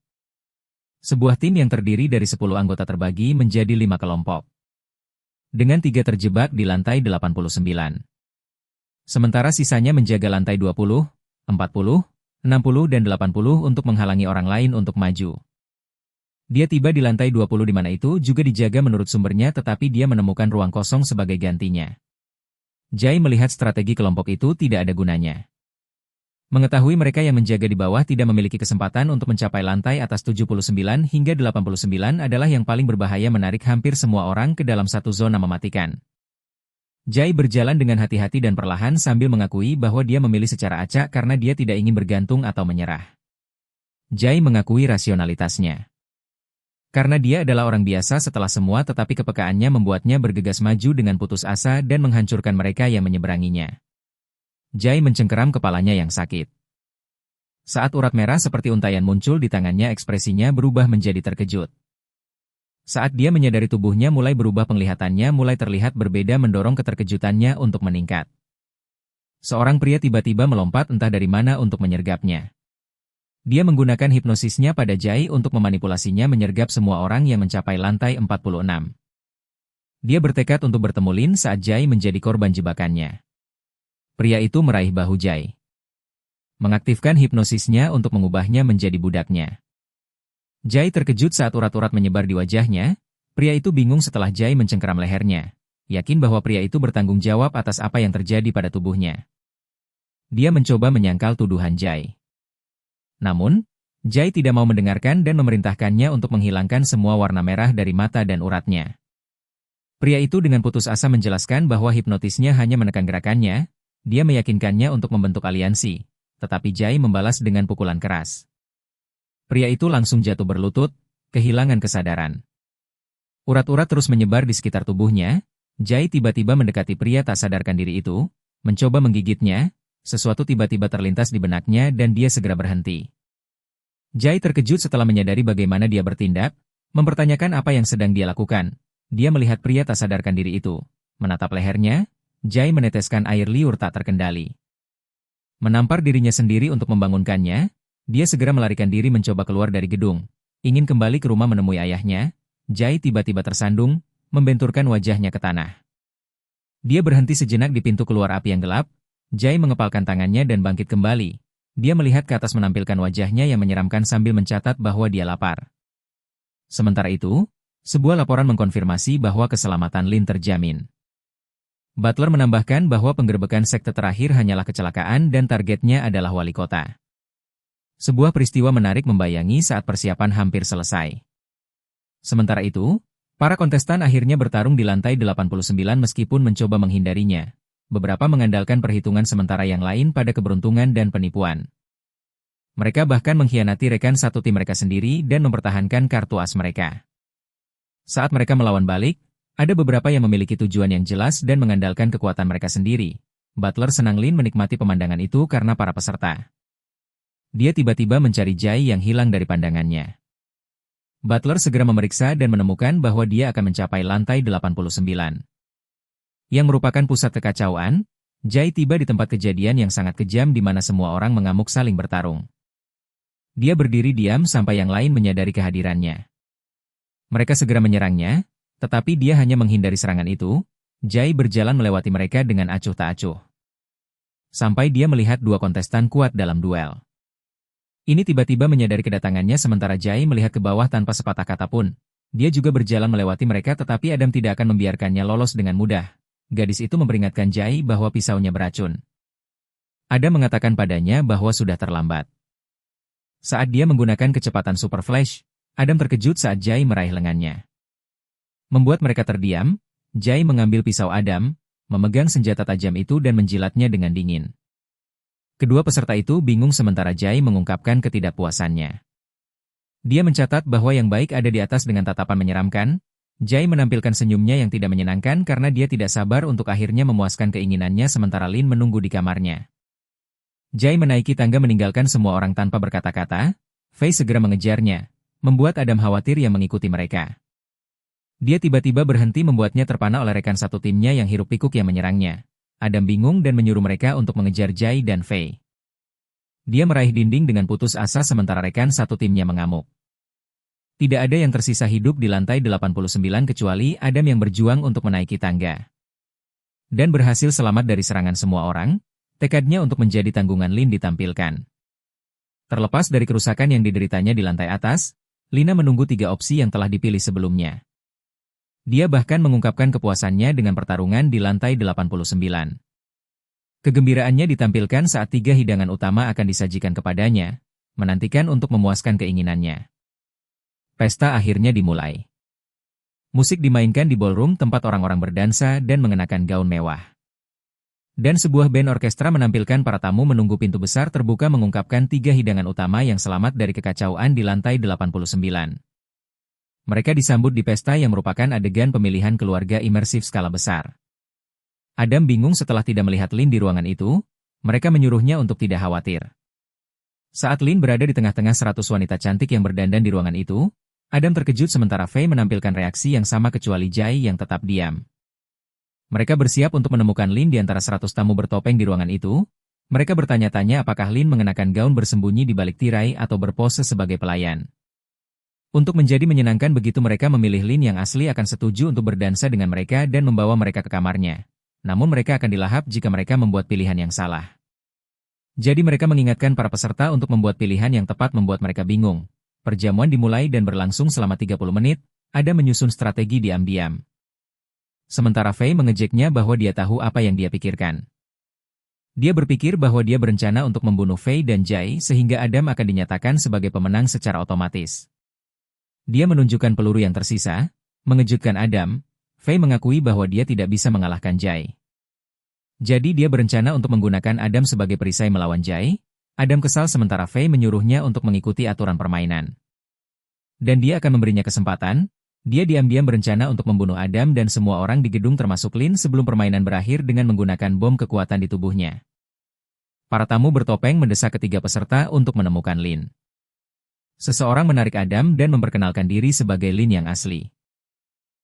Sebuah tim yang terdiri dari 10 anggota terbagi menjadi 5 kelompok. Dengan 3 terjebak di lantai 89. Sementara sisanya menjaga lantai 20, 40, 60 dan 80 untuk menghalangi orang lain untuk maju. Dia tiba di lantai 20 di mana itu juga dijaga menurut sumbernya tetapi dia menemukan ruang kosong sebagai gantinya. Jai melihat strategi kelompok itu tidak ada gunanya. Mengetahui mereka yang menjaga di bawah tidak memiliki kesempatan untuk mencapai lantai atas 79 hingga 89 adalah yang paling berbahaya menarik hampir semua orang ke dalam satu zona mematikan. Jai berjalan dengan hati-hati dan perlahan sambil mengakui bahwa dia memilih secara acak karena dia tidak ingin bergantung atau menyerah. Jai mengakui rasionalitasnya. Karena dia adalah orang biasa setelah semua tetapi kepekaannya membuatnya bergegas maju dengan putus asa dan menghancurkan mereka yang menyeberanginya. Jai mencengkeram kepalanya yang sakit. Saat urat merah seperti untayan muncul di tangannya ekspresinya berubah menjadi terkejut. Saat dia menyadari tubuhnya mulai berubah penglihatannya mulai terlihat berbeda mendorong keterkejutannya untuk meningkat. Seorang pria tiba-tiba melompat entah dari mana untuk menyergapnya. Dia menggunakan hipnosisnya pada Jai untuk memanipulasinya menyergap semua orang yang mencapai lantai 46. Dia bertekad untuk bertemu Lin saat Jai menjadi korban jebakannya. Pria itu meraih bahu Jai. Mengaktifkan hipnosisnya untuk mengubahnya menjadi budaknya. Jai terkejut saat urat-urat menyebar di wajahnya. Pria itu bingung setelah Jai mencengkeram lehernya. Yakin bahwa pria itu bertanggung jawab atas apa yang terjadi pada tubuhnya. Dia mencoba menyangkal tuduhan Jai. Namun, Jai tidak mau mendengarkan dan memerintahkannya untuk menghilangkan semua warna merah dari mata dan uratnya. Pria itu dengan putus asa menjelaskan bahwa hipnotisnya hanya menekan gerakannya, dia meyakinkannya untuk membentuk aliansi, tetapi Jai membalas dengan pukulan keras. Pria itu langsung jatuh berlutut, kehilangan kesadaran. Urat-urat terus menyebar di sekitar tubuhnya, Jai tiba-tiba mendekati pria tak sadarkan diri itu, mencoba menggigitnya. Sesuatu tiba-tiba terlintas di benaknya dan dia segera berhenti. Jai terkejut setelah menyadari bagaimana dia bertindak, mempertanyakan apa yang sedang dia lakukan. Dia melihat pria tak sadarkan diri itu. Menatap lehernya, Jai meneteskan air liur tak terkendali. Menampar dirinya sendiri untuk membangunkannya, dia segera melarikan diri mencoba keluar dari gedung. Ingin kembali ke rumah menemui ayahnya, Jai tiba-tiba tersandung, membenturkan wajahnya ke tanah. Dia berhenti sejenak di pintu keluar api yang gelap. Jai mengepalkan tangannya dan bangkit kembali. Dia melihat ke atas menampilkan wajahnya yang menyeramkan sambil mencatat bahwa dia lapar. Sementara itu, sebuah laporan mengkonfirmasi bahwa keselamatan Lin terjamin. Butler menambahkan bahwa penggerbekan sekte terakhir hanyalah kecelakaan dan targetnya adalah wali kota. Sebuah peristiwa menarik membayangi saat persiapan hampir selesai. Sementara itu, para kontestan akhirnya bertarung di lantai 89 meskipun mencoba menghindarinya. Beberapa mengandalkan perhitungan sementara yang lain pada keberuntungan dan penipuan. Mereka bahkan mengkhianati rekan satu tim mereka sendiri dan mempertahankan kartu as mereka. Saat mereka melawan balik, ada beberapa yang memiliki tujuan yang jelas dan mengandalkan kekuatan mereka sendiri. Butler senang Lin menikmati pemandangan itu karena para peserta. Dia tiba-tiba mencari Jai yang hilang dari pandangannya. Butler segera memeriksa dan menemukan bahwa dia akan mencapai lantai 89. Yang merupakan pusat kekacauan, Jai tiba di tempat kejadian yang sangat kejam di mana semua orang mengamuk saling bertarung. Dia berdiri diam sampai yang lain menyadari kehadirannya. Mereka segera menyerangnya, tetapi dia hanya menghindari serangan itu. Jai berjalan melewati mereka dengan acuh tak acuh. Sampai dia melihat dua kontestan kuat dalam duel. Ini tiba-tiba menyadari kedatangannya sementara Jai melihat ke bawah tanpa sepatah kata pun. Dia juga berjalan melewati mereka tetapi Adam tidak akan membiarkannya lolos dengan mudah. Gadis itu memperingatkan Jai bahwa pisaunya beracun. Adam mengatakan padanya bahwa sudah terlambat. Saat dia menggunakan kecepatan Super Flash, Adam terkejut saat Jai meraih lengannya. Membuat mereka terdiam, Jai mengambil pisau Adam, memegang senjata tajam itu dan menjilatnya dengan dingin. Kedua peserta itu bingung sementara Jai mengungkapkan ketidakpuasannya. Dia mencatat bahwa yang baik ada di atas dengan tatapan menyeramkan. Jai menampilkan senyumnya yang tidak menyenangkan karena dia tidak sabar untuk akhirnya memuaskan keinginannya sementara Lin menunggu di kamarnya. Jai menaiki tangga meninggalkan semua orang tanpa berkata-kata. Faye segera mengejarnya, membuat Adam khawatir yang mengikuti mereka. Dia tiba-tiba berhenti membuatnya terpana oleh rekan satu timnya yang hiruk-pikuk yang menyerangnya. Adam bingung dan menyuruh mereka untuk mengejar Jai dan Faye. Dia meraih dinding dengan putus asa sementara rekan satu timnya mengamuk. Tidak ada yang tersisa hidup di lantai 89 kecuali Adam yang berjuang untuk menaiki tangga. Dan berhasil selamat dari serangan semua orang, tekadnya untuk menjadi tanggungan Lin ditampilkan. Terlepas dari kerusakan yang dideritanya di lantai atas, Lina menunggu 3 opsi yang telah dipilih sebelumnya. Dia bahkan mengungkapkan kepuasannya dengan pertarungan di lantai 89. Kegembiraannya ditampilkan saat 3 hidangan utama akan disajikan kepadanya, menantikan untuk memuaskan keinginannya. Pesta akhirnya dimulai. Musik dimainkan di ballroom tempat orang-orang berdansa dan mengenakan gaun mewah. Dan sebuah band orkestra menampilkan para tamu menunggu pintu besar terbuka mengungkapkan 3 hidangan utama yang selamat dari kekacauan di lantai 89. Mereka disambut di pesta yang merupakan adegan pemilihan keluarga imersif skala besar. Adam bingung setelah tidak melihat Lin di ruangan itu, mereka menyuruhnya untuk tidak khawatir. Saat Lin berada di tengah-tengah 100 wanita cantik yang berdandan di ruangan itu, Adam terkejut sementara Fei menampilkan reaksi yang sama kecuali Jai yang tetap diam. Mereka bersiap untuk menemukan Lin di antara 100 tamu bertopeng di ruangan itu. Mereka bertanya-tanya apakah Lin mengenakan gaun bersembunyi di balik tirai atau berpose sebagai pelayan. Untuk menjadi menyenangkan begitu mereka memilih Lin yang asli akan setuju untuk berdansa dengan mereka dan membawa mereka ke kamarnya. Namun mereka akan dilahap jika mereka membuat pilihan yang salah. Jadi mereka mengingatkan para peserta untuk membuat pilihan yang tepat membuat mereka bingung. Perjamuan dimulai dan berlangsung selama 30 menit, Adam menyusun strategi diam-diam. Sementara Fei mengejeknya bahwa dia tahu apa yang dia pikirkan. Dia berpikir bahwa dia berencana untuk membunuh Fei dan Jai sehingga Adam akan dinyatakan sebagai pemenang secara otomatis. Dia menunjukkan peluru yang tersisa, mengejutkan Adam. Fei mengakui bahwa dia tidak bisa mengalahkan Jai. Jadi dia berencana untuk menggunakan Adam sebagai perisai melawan Jai. Adam kesal sementara Fei menyuruhnya untuk mengikuti aturan permainan. Dan dia akan memberinya kesempatan. Dia diam-diam berencana untuk membunuh Adam dan semua orang di gedung termasuk Lin sebelum permainan berakhir dengan menggunakan bom kekuatan di tubuhnya. Para tamu bertopeng mendesak ketiga peserta untuk menemukan Lin. Seseorang menarik Adam dan memperkenalkan diri sebagai Lin yang asli.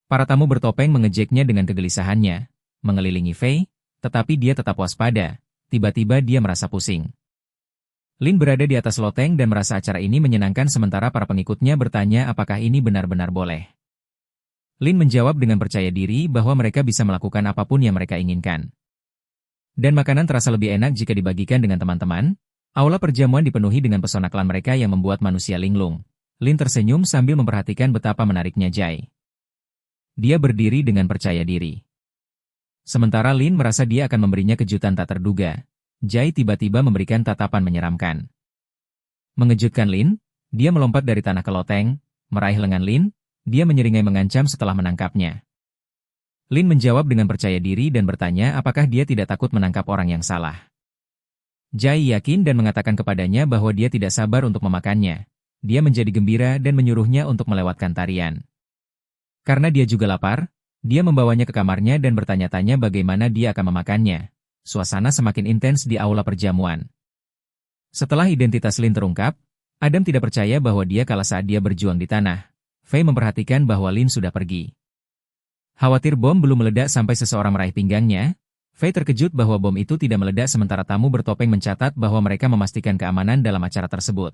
Para tamu bertopeng mengejeknya dengan kegelisahannya, mengelilingi Fei, tetapi dia tetap waspada. Tiba-tiba dia merasa pusing. Lin berada di atas loteng dan merasa acara ini menyenangkan sementara para pengikutnya bertanya apakah ini benar-benar boleh. Lin menjawab dengan percaya diri bahwa mereka bisa melakukan apapun yang mereka inginkan. Dan makanan terasa lebih enak jika dibagikan dengan teman-teman. Aula perjamuan dipenuhi dengan pesona klan mereka yang membuat manusia linglung. Lin tersenyum sambil memperhatikan betapa menariknya Jai. Dia berdiri dengan percaya diri. Sementara Lin merasa dia akan memberinya kejutan tak terduga. Jai tiba-tiba memberikan tatapan menyeramkan. Mengejutkan Lin, dia melompat dari tanah ke loteng, meraih lengan Lin, dia menyeringai mengancam setelah menangkapnya. Lin menjawab dengan percaya diri dan bertanya apakah dia tidak takut menangkap orang yang salah. Jai yakin dan mengatakan kepadanya bahwa dia tidak sabar untuk memakannya. Dia menjadi gembira dan menyuruhnya untuk melewatkan tarian. Karena dia juga lapar, dia membawanya ke kamarnya dan bertanya-tanya bagaimana dia akan memakannya. Suasana semakin intens di aula perjamuan. Setelah identitas Lin terungkap, Adam tidak percaya bahwa dia kalah saat dia berjuang di tanah. Fei memperhatikan bahwa Lin sudah pergi. Khawatir bom belum meledak sampai seseorang meraih pinggangnya, Fei terkejut bahwa bom itu tidak meledak sementara tamu bertopeng mencatat bahwa mereka memastikan keamanan dalam acara tersebut.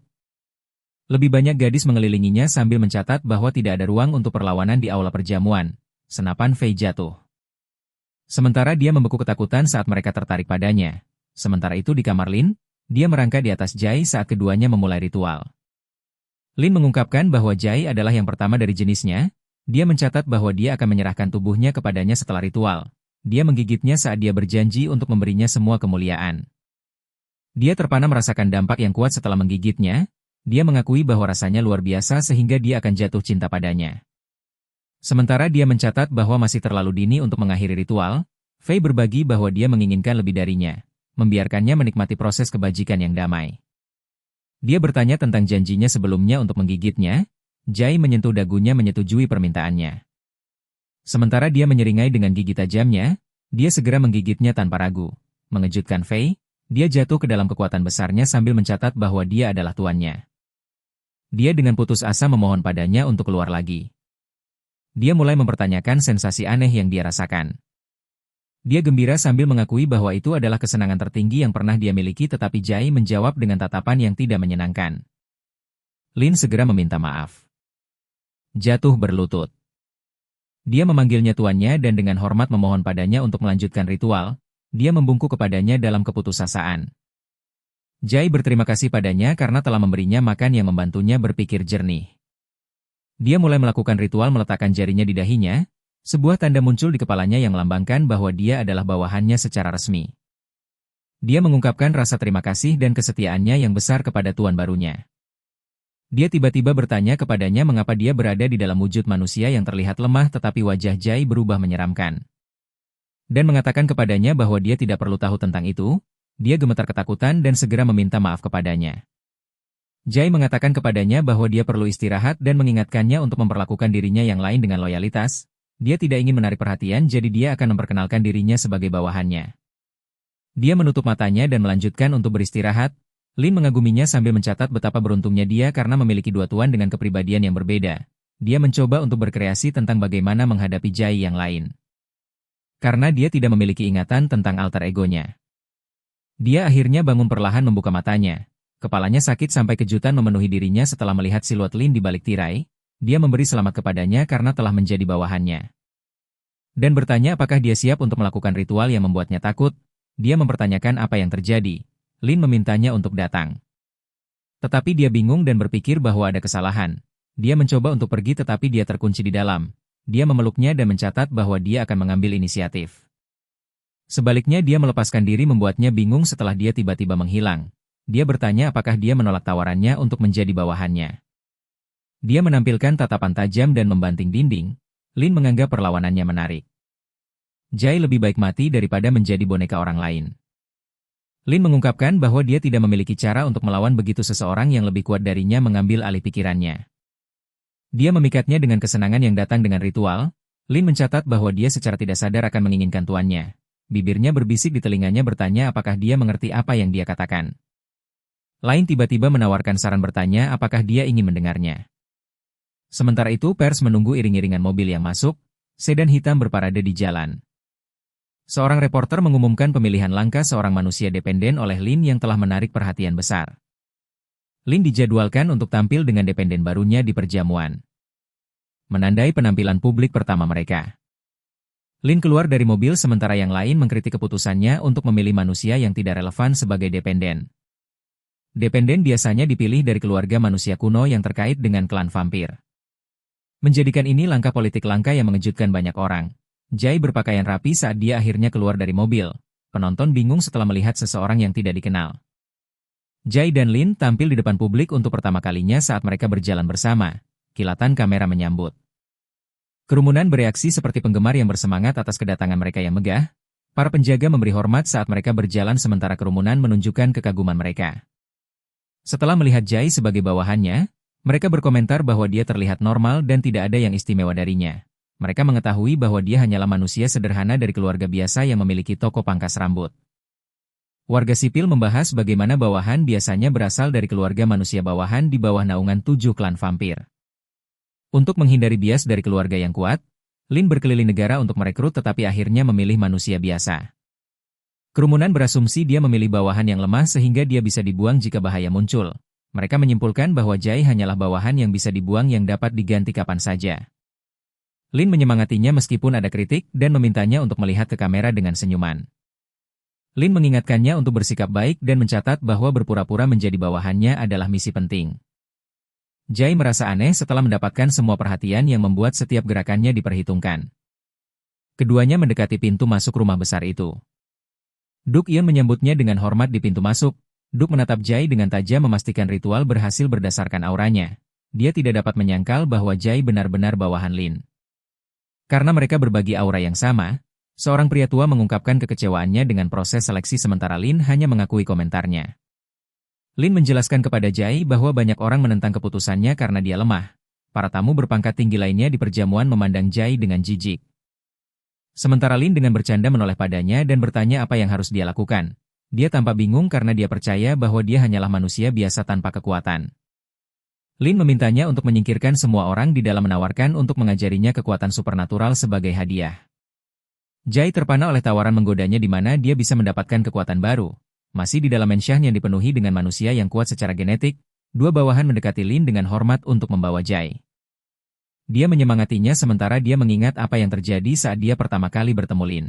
Lebih banyak gadis mengelilinginya sambil mencatat bahwa tidak ada ruang untuk perlawanan di aula perjamuan. Senapan Fei jatuh. Sementara dia membeku ketakutan saat mereka tertarik padanya. Sementara itu di kamar Lin, dia merangkak di atas Jai saat keduanya memulai ritual. Lin mengungkapkan bahwa Jai adalah yang pertama dari jenisnya. Dia mencatat bahwa dia akan menyerahkan tubuhnya kepadanya setelah ritual. Dia menggigitnya saat dia berjanji untuk memberinya semua kemuliaan. Dia terpana merasakan dampak yang kuat setelah menggigitnya. Dia mengakui bahwa rasanya luar biasa sehingga dia akan jatuh cinta padanya. Sementara dia mencatat bahwa masih terlalu dini untuk mengakhiri ritual, Fei berbagi bahwa dia menginginkan lebih darinya, membiarkannya menikmati proses kebajikan yang damai. Dia bertanya tentang janjinya sebelumnya untuk menggigitnya. Jai menyentuh dagunya menyetujui permintaannya. Sementara dia menyeringai dengan gigi tajamnya, dia segera menggigitnya tanpa ragu. Mengejutkan Fei, dia jatuh ke dalam kekuatan besarnya sambil mencatat bahwa dia adalah tuannya. Dia dengan putus asa memohon padanya untuk keluar lagi. Dia mulai mempertanyakan sensasi aneh yang dia rasakan. Dia gembira sambil mengakui bahwa itu adalah kesenangan tertinggi yang pernah dia miliki tetapi Jai menjawab dengan tatapan yang tidak menyenangkan. Lin segera meminta maaf. Jatuh berlutut. Dia memanggilnya tuannya dan dengan hormat memohon padanya untuk melanjutkan ritual. Dia membungkuk kepadanya dalam keputusasaan. Jai berterima kasih padanya karena telah memberinya makan yang membantunya berpikir jernih. Dia mulai melakukan ritual meletakkan jarinya di dahinya. Sebuah tanda muncul di kepalanya yang melambangkan bahwa dia adalah bawahannya secara resmi. Dia mengungkapkan rasa terima kasih dan kesetiaannya yang besar kepada tuan barunya. Dia tiba-tiba bertanya kepadanya mengapa dia berada di dalam wujud manusia yang terlihat lemah tetapi wajah Jai berubah menyeramkan. Dan mengatakan kepadanya bahwa dia tidak perlu tahu tentang itu. Dia gemetar ketakutan dan segera meminta maaf kepadanya. Jai mengatakan kepadanya bahwa dia perlu istirahat dan mengingatkannya untuk memperlakukan dirinya yang lain dengan loyalitas. Dia tidak ingin menarik perhatian, jadi dia akan memperkenalkan dirinya sebagai bawahannya. Dia menutup matanya dan melanjutkan untuk beristirahat. Lin mengaguminya sambil mencatat betapa beruntungnya dia karena memiliki dua tuan dengan kepribadian yang berbeda. Dia mencoba untuk berkreasi tentang bagaimana menghadapi Jai yang lain. Karena dia tidak memiliki ingatan tentang alter egonya. Dia akhirnya bangun perlahan membuka matanya. Kepalanya sakit sampai kejutan memenuhi dirinya setelah melihat siluet Lin di balik tirai. Dia memberi selamat kepadanya karena telah menjadi bawahannya. Dan bertanya apakah dia siap untuk melakukan ritual yang membuatnya takut. Dia mempertanyakan apa yang terjadi. Lin memintanya untuk datang. Tetapi dia bingung dan berpikir bahwa ada kesalahan. Dia mencoba untuk pergi tetapi dia terkunci di dalam. Dia memeluknya dan mencatat bahwa dia akan mengambil inisiatif. Sebaliknya dia melepaskan diri membuatnya bingung setelah dia tiba-tiba menghilang. Dia bertanya apakah dia menolak tawarannya untuk menjadi bawahannya. Dia menampilkan tatapan tajam dan membanting dinding. Lin menganggap perlawanannya menarik. Jai lebih baik mati daripada menjadi boneka orang lain. Lin mengungkapkan bahwa dia tidak memiliki cara untuk melawan begitu seseorang yang lebih kuat darinya mengambil alih pikirannya. Dia memikatnya dengan kesenangan yang datang dengan ritual. Lin mencatat bahwa dia secara tidak sadar akan menginginkan tuannya. Bibirnya berbisik di telinganya bertanya apakah dia mengerti apa yang dia katakan. Lain tiba-tiba menawarkan saran bertanya apakah dia ingin mendengarnya. Sementara itu pers menunggu iring-iringan mobil yang masuk, sedan hitam berparade di jalan. Seorang reporter mengumumkan pemilihan langkah seorang manusia dependen oleh Lin yang telah menarik perhatian besar. Lin dijadwalkan untuk tampil dengan dependen barunya di perjamuan. Menandai penampilan publik pertama mereka. Lin keluar dari mobil sementara yang lain mengkritik keputusannya untuk memilih manusia yang tidak relevan sebagai dependen. Dependen biasanya dipilih dari keluarga manusia kuno yang terkait dengan klan vampir. Menjadikan ini langkah politik langka yang mengejutkan banyak orang. Jai berpakaian rapi saat dia akhirnya keluar dari mobil. Penonton bingung setelah melihat seseorang yang tidak dikenal. Jai dan Lin tampil di depan publik untuk pertama kalinya saat mereka berjalan bersama. Kilatan kamera menyambut. Kerumunan bereaksi seperti penggemar yang bersemangat atas kedatangan mereka yang megah. Para penjaga memberi hormat saat mereka berjalan sementara kerumunan menunjukkan kekaguman mereka. Setelah melihat Jai sebagai bawahannya, mereka berkomentar bahwa dia terlihat normal dan tidak ada yang istimewa darinya. Mereka mengetahui bahwa dia hanyalah manusia sederhana dari keluarga biasa yang memiliki toko pangkas rambut. Warga sipil membahas bagaimana bawahan biasanya berasal dari keluarga manusia bawahan di bawah naungan 7 klan vampir. Untuk menghindari bias dari keluarga yang kuat, Lin berkeliling negara untuk merekrut tetapi akhirnya memilih manusia biasa. Kerumunan berasumsi dia memilih bawahan yang lemah sehingga dia bisa dibuang jika bahaya muncul. Mereka menyimpulkan bahwa Jai hanyalah bawahan yang bisa dibuang yang dapat diganti kapan saja. Lin menyemangatinya meskipun ada kritik dan memintanya untuk melihat ke kamera dengan senyuman. Lin mengingatkannya untuk bersikap baik dan mencatat bahwa berpura-pura menjadi bawahannya adalah misi penting. Jai merasa aneh setelah mendapatkan semua perhatian yang membuat setiap gerakannya diperhitungkan. Keduanya mendekati pintu masuk rumah besar itu. Duk Yun menyambutnya dengan hormat di pintu masuk. Duk menatap Jai dengan tajam memastikan ritual berhasil berdasarkan auranya. Dia tidak dapat menyangkal bahwa Jai benar-benar bawahan Lin. Karena mereka berbagi aura yang sama, seorang pria tua mengungkapkan kekecewaannya dengan proses seleksi sementara Lin hanya mengakui komentarnya. Lin menjelaskan kepada Jai bahwa banyak orang menentang keputusannya karena dia lemah. Para tamu berpangkat tinggi lainnya di perjamuan memandang Jai dengan jijik. Sementara Lin dengan bercanda menoleh padanya dan bertanya apa yang harus dia lakukan. Dia tampak bingung karena dia percaya bahwa dia hanyalah manusia biasa tanpa kekuatan. Lin memintanya untuk menyingkirkan semua orang di dalam menawarkan untuk mengajarinya kekuatan supernatural sebagai hadiah. Jai terpana oleh tawaran menggodanya di mana dia bisa mendapatkan kekuatan baru. Masih di dalam mensyah yang dipenuhi dengan manusia yang kuat secara genetik, dua bawahan mendekati Lin dengan hormat untuk membawa Jai. Dia menyemangatinya sementara dia mengingat apa yang terjadi saat dia pertama kali bertemu Lin.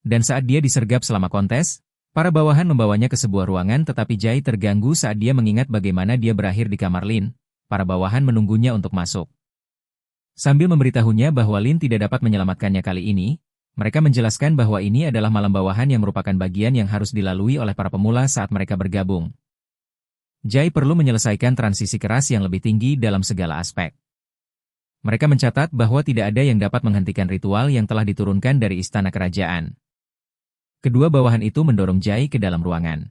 Dan saat dia disergap selama kontes, para bawahan membawanya ke sebuah ruangan tetapi Jai terganggu saat dia mengingat bagaimana dia berakhir di kamar Lin. Para bawahan menunggunya untuk masuk. Sambil memberitahunya bahwa Lin tidak dapat menyelamatkannya kali ini, mereka menjelaskan bahwa ini adalah malam bawahan yang merupakan bagian yang harus dilalui oleh para pemula saat mereka bergabung. Jai perlu menyelesaikan transisi keras yang lebih tinggi dalam segala aspek. Mereka mencatat bahwa tidak ada yang dapat menghentikan ritual yang telah diturunkan dari istana kerajaan. Kedua bawahan itu mendorong Jai ke dalam ruangan.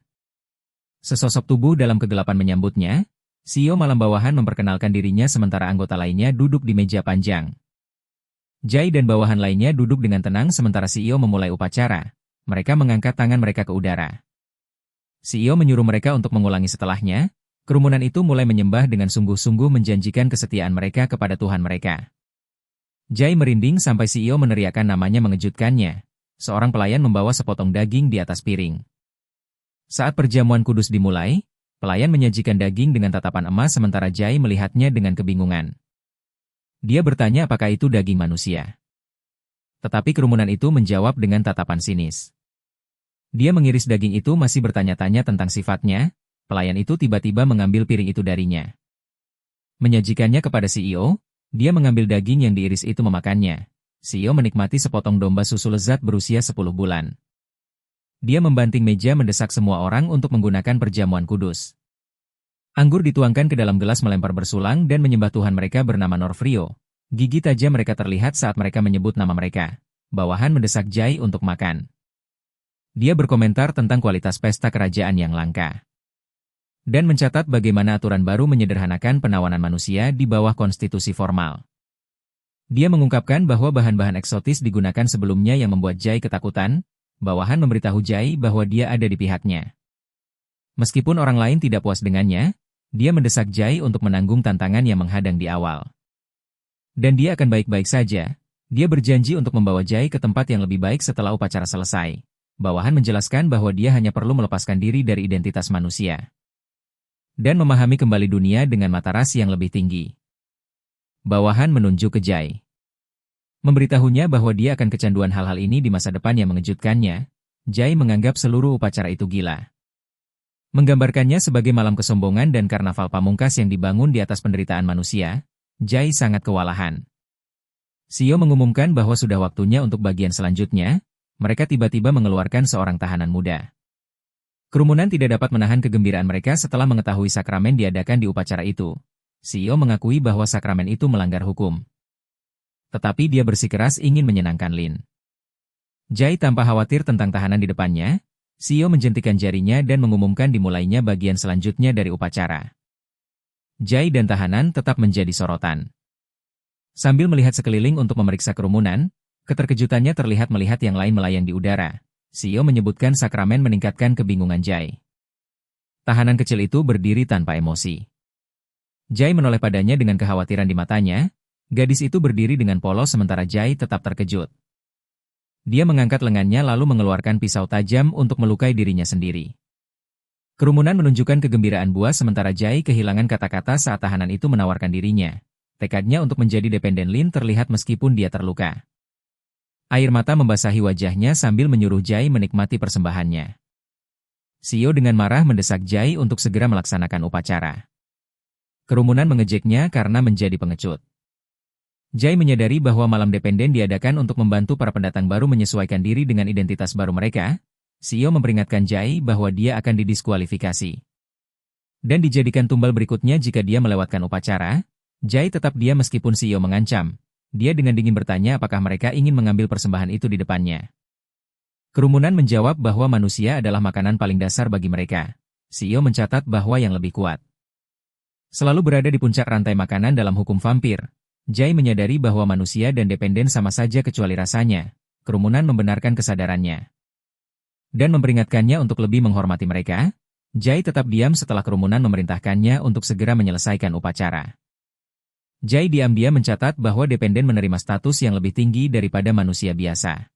Sesosok tubuh dalam kegelapan menyambutnya. CEO malam bawahan memperkenalkan dirinya sementara anggota lainnya duduk di meja panjang. Jai dan bawahan lainnya duduk dengan tenang sementara CEO memulai upacara. Mereka mengangkat tangan mereka ke udara. CEO menyuruh mereka untuk mengulangi setelahnya. Kerumunan itu mulai menyembah dengan sungguh-sungguh menjanjikan kesetiaan mereka kepada Tuhan mereka. Jai merinding sampai CEO meneriakkan namanya mengejutkannya. Seorang pelayan membawa sepotong daging di atas piring. Saat perjamuan kudus dimulai, pelayan menyajikan daging dengan tatapan emas sementara Jai melihatnya dengan kebingungan. Dia bertanya apakah itu daging manusia. Tetapi kerumunan itu menjawab dengan tatapan sinis. Dia mengiris daging itu masih bertanya-tanya tentang sifatnya. Pelayan itu tiba-tiba mengambil piring itu darinya. Menyajikannya kepada CEO, dia mengambil daging yang diiris itu memakannya. CEO menikmati sepotong domba susu lezat berusia 10 bulan. Dia membanting meja mendesak semua orang untuk menggunakan perjamuan kudus. Anggur dituangkan ke dalam gelas melempar bersulang dan menyembah Tuhan mereka bernama Norfrio. Gigi tajam mereka terlihat saat mereka menyebut nama mereka. Bawahan mendesak Jai untuk makan. Dia berkomentar tentang kualitas pesta kerajaan yang langka. Dan mencatat bagaimana aturan baru menyederhanakan penawanan manusia di bawah konstitusi formal. Dia mengungkapkan bahwa bahan-bahan eksotis digunakan sebelumnya yang membuat Jai ketakutan. Bawahan memberitahu Jai bahwa dia ada di pihaknya. Meskipun orang lain tidak puas dengannya, dia mendesak Jai untuk menanggung tantangan yang menghadang di awal. Dan dia akan baik-baik saja. Dia berjanji untuk membawa Jai ke tempat yang lebih baik setelah upacara selesai. Bawahan menjelaskan bahwa dia hanya perlu melepaskan diri dari identitas manusia dan memahami kembali dunia dengan mata ras yang lebih tinggi. Bawahan menunjuk ke Jai. Memberitahunya bahwa dia akan kecanduan hal-hal ini di masa depan yang mengejutkannya. Jai menganggap seluruh upacara itu gila. Menggambarkannya sebagai malam kesombongan dan karnaval pamungkas yang dibangun di atas penderitaan manusia, Jai sangat kewalahan. CEO mengumumkan bahwa sudah waktunya untuk bagian selanjutnya. Mereka tiba-tiba mengeluarkan seorang tahanan muda. Kerumunan tidak dapat menahan kegembiraan mereka setelah mengetahui sakramen diadakan di upacara itu. CEO mengakui bahwa sakramen itu melanggar hukum. Tetapi dia bersikeras ingin menyenangkan Lin. Jai tanpa khawatir tentang tahanan di depannya, CEO menjentikan jarinya dan mengumumkan dimulainya bagian selanjutnya dari upacara. Jai dan tahanan tetap menjadi sorotan. Sambil melihat sekeliling untuk memeriksa kerumunan, keterkejutannya terlihat melihat yang lain melayang di udara. CEO menyebutkan sakramen meningkatkan kebingungan Jai. Tahanan kecil itu berdiri tanpa emosi. Jai menoleh padanya dengan kekhawatiran di matanya. Gadis itu berdiri dengan polos sementara Jai tetap terkejut. Dia mengangkat lengannya lalu mengeluarkan pisau tajam untuk melukai dirinya sendiri. Kerumunan menunjukkan kegembiraan buas sementara Jai kehilangan kata-kata saat tahanan itu menawarkan dirinya. Tekadnya untuk menjadi dependen Lin terlihat meskipun dia terluka. Air mata membasahi wajahnya sambil menyuruh Jai menikmati persembahannya. CEO dengan marah mendesak Jai untuk segera melaksanakan upacara. Kerumunan mengejeknya karena menjadi pengecut. Jai menyadari bahwa malam dependen diadakan untuk membantu para pendatang baru menyesuaikan diri dengan identitas baru mereka. CEO memperingatkan Jai bahwa dia akan didiskualifikasi dan dijadikan tumbal berikutnya jika dia melewatkan upacara. Jai tetap diam meskipun CEO mengancam. Dia dengan dingin bertanya apakah mereka ingin mengambil persembahan itu di depannya. Kerumunan menjawab bahwa manusia adalah makanan paling dasar bagi mereka. CEO mencatat bahwa yang lebih kuat selalu berada di puncak rantai makanan dalam hukum vampir. Jai menyadari bahwa manusia dan dependen sama saja kecuali rasanya. Kerumunan membenarkan kesadarannya dan memperingatkannya untuk lebih menghormati mereka. Jai tetap diam setelah kerumunan memerintahkannya untuk segera menyelesaikan upacara. Jai diam-diam mencatat bahwa dependen menerima status yang lebih tinggi daripada manusia biasa.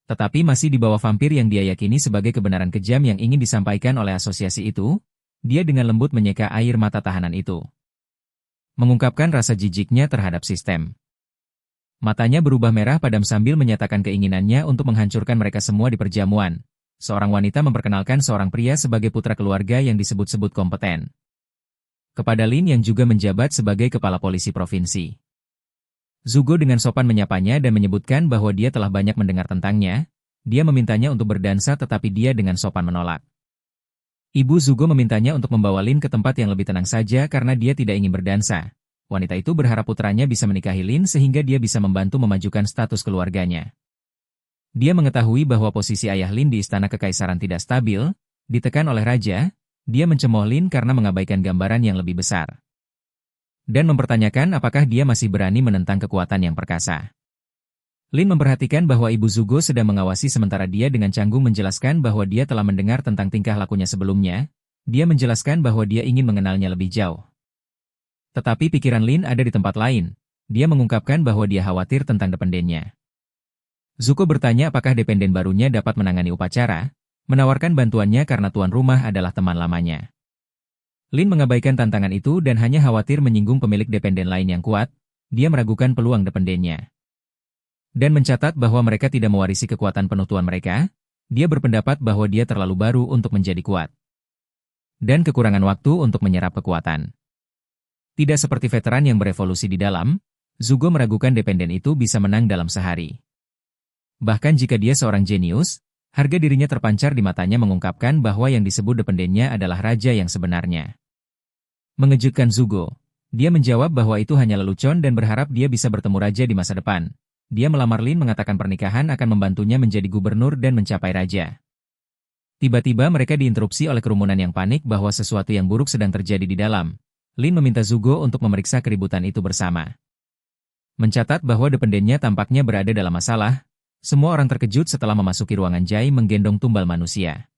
Tetapi masih di bawah vampir yang dia yakini sebagai kebenaran kejam yang ingin disampaikan oleh asosiasi itu. Dia dengan lembut menyeka air mata tahanan itu, mengungkapkan rasa jijiknya terhadap sistem. Matanya berubah merah padam sambil menyatakan keinginannya untuk menghancurkan mereka semua di perjamuan. Seorang wanita memperkenalkan seorang pria sebagai putra keluarga yang disebut-sebut kompeten kepada Lin yang juga menjabat sebagai kepala polisi provinsi. Zugo dengan sopan menyapanya dan menyebutkan bahwa dia telah banyak mendengar tentangnya. Dia memintanya untuk berdansa tetapi dia dengan sopan menolak. Ibu Zugo memintanya untuk membawa Lin ke tempat yang lebih tenang saja karena dia tidak ingin berdansa. Wanita itu berharap putranya bisa menikahi Lin sehingga dia bisa membantu memajukan status keluarganya. Dia mengetahui bahwa posisi ayah Lin di istana kekaisaran tidak stabil, ditekan oleh raja. Dia mencemooh Lin karena mengabaikan gambaran yang lebih besar. Dan mempertanyakan apakah dia masih berani menentang kekuatan yang perkasa. Lin memperhatikan bahwa Ibu Zugo sedang mengawasi sementara dia dengan canggung menjelaskan bahwa dia telah mendengar tentang tingkah lakunya sebelumnya. Dia menjelaskan bahwa dia ingin mengenalnya lebih jauh. Tetapi pikiran Lin ada di tempat lain. Dia mengungkapkan bahwa dia khawatir tentang dependennya. Zuko bertanya apakah dependen barunya dapat menangani upacara, menawarkan bantuannya karena tuan rumah adalah teman lamanya. Lin mengabaikan tantangan itu dan hanya khawatir menyinggung pemilik dependen lain yang kuat. Dia meragukan peluang dependennya. Dan mencatat bahwa mereka tidak mewarisi kekuatan penuh tuan mereka. Dia berpendapat bahwa dia terlalu baru untuk menjadi kuat. Dan kekurangan waktu untuk menyerap kekuatan. Tidak seperti veteran yang berevolusi di dalam, Zugo meragukan dependen itu bisa menang dalam sehari. Bahkan jika dia seorang jenius, harga dirinya terpancar di matanya mengungkapkan bahwa yang disebut dependennya adalah raja yang sebenarnya. Mengejutkan Zugo, dia menjawab bahwa itu hanya lelucon dan berharap dia bisa bertemu raja di masa depan. Dia melamar Lin mengatakan pernikahan akan membantunya menjadi gubernur dan mencapai raja. Tiba-tiba mereka diinterupsi oleh kerumunan yang panik bahwa sesuatu yang buruk sedang terjadi di dalam. Lin meminta Zugo untuk memeriksa keributan itu bersama. Mencatat bahwa dependennya tampaknya berada dalam masalah. Semua orang terkejut setelah memasuki ruangan Jai menggendong tumbal manusia.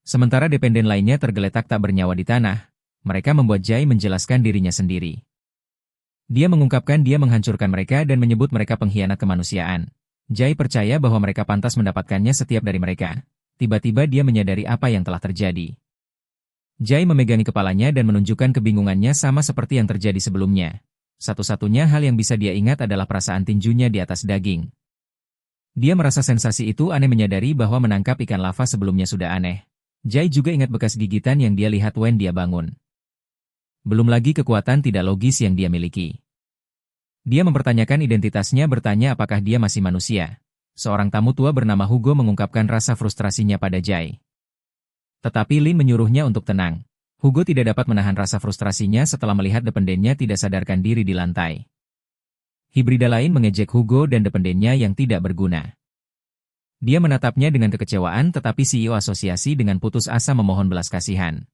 Sementara dependen lainnya tergeletak tak bernyawa di tanah, mereka membuat Jai menjelaskan dirinya sendiri. Dia mengungkapkan dia menghancurkan mereka dan menyebut mereka pengkhianat kemanusiaan. Jai percaya bahwa mereka pantas mendapatkannya setiap dari mereka. Tiba-tiba dia menyadari apa yang telah terjadi. Jai memegangi kepalanya dan menunjukkan kebingungannya sama seperti yang terjadi sebelumnya. Satu-satunya hal yang bisa dia ingat adalah perasaan tinjunya di atas daging. Dia merasa sensasi itu aneh menyadari bahwa menangkap ikan lava sebelumnya sudah aneh. Jai juga ingat bekas gigitan yang dia lihat when dia bangun. Belum lagi kekuatan tidak logis yang dia miliki. Dia mempertanyakan identitasnya bertanya apakah dia masih manusia. Seorang tamu tua bernama Hugo mengungkapkan rasa frustrasinya pada Jai. Tetapi Lin menyuruhnya untuk tenang. Hugo tidak dapat menahan rasa frustrasinya setelah melihat dependennya tidak sadarkan diri di lantai. Hibrida lain mengejek Hugo dan dependennya yang tidak berguna. Dia menatapnya dengan kekecewaan tetapi CEO asosiasi dengan putus asa memohon belas kasihan.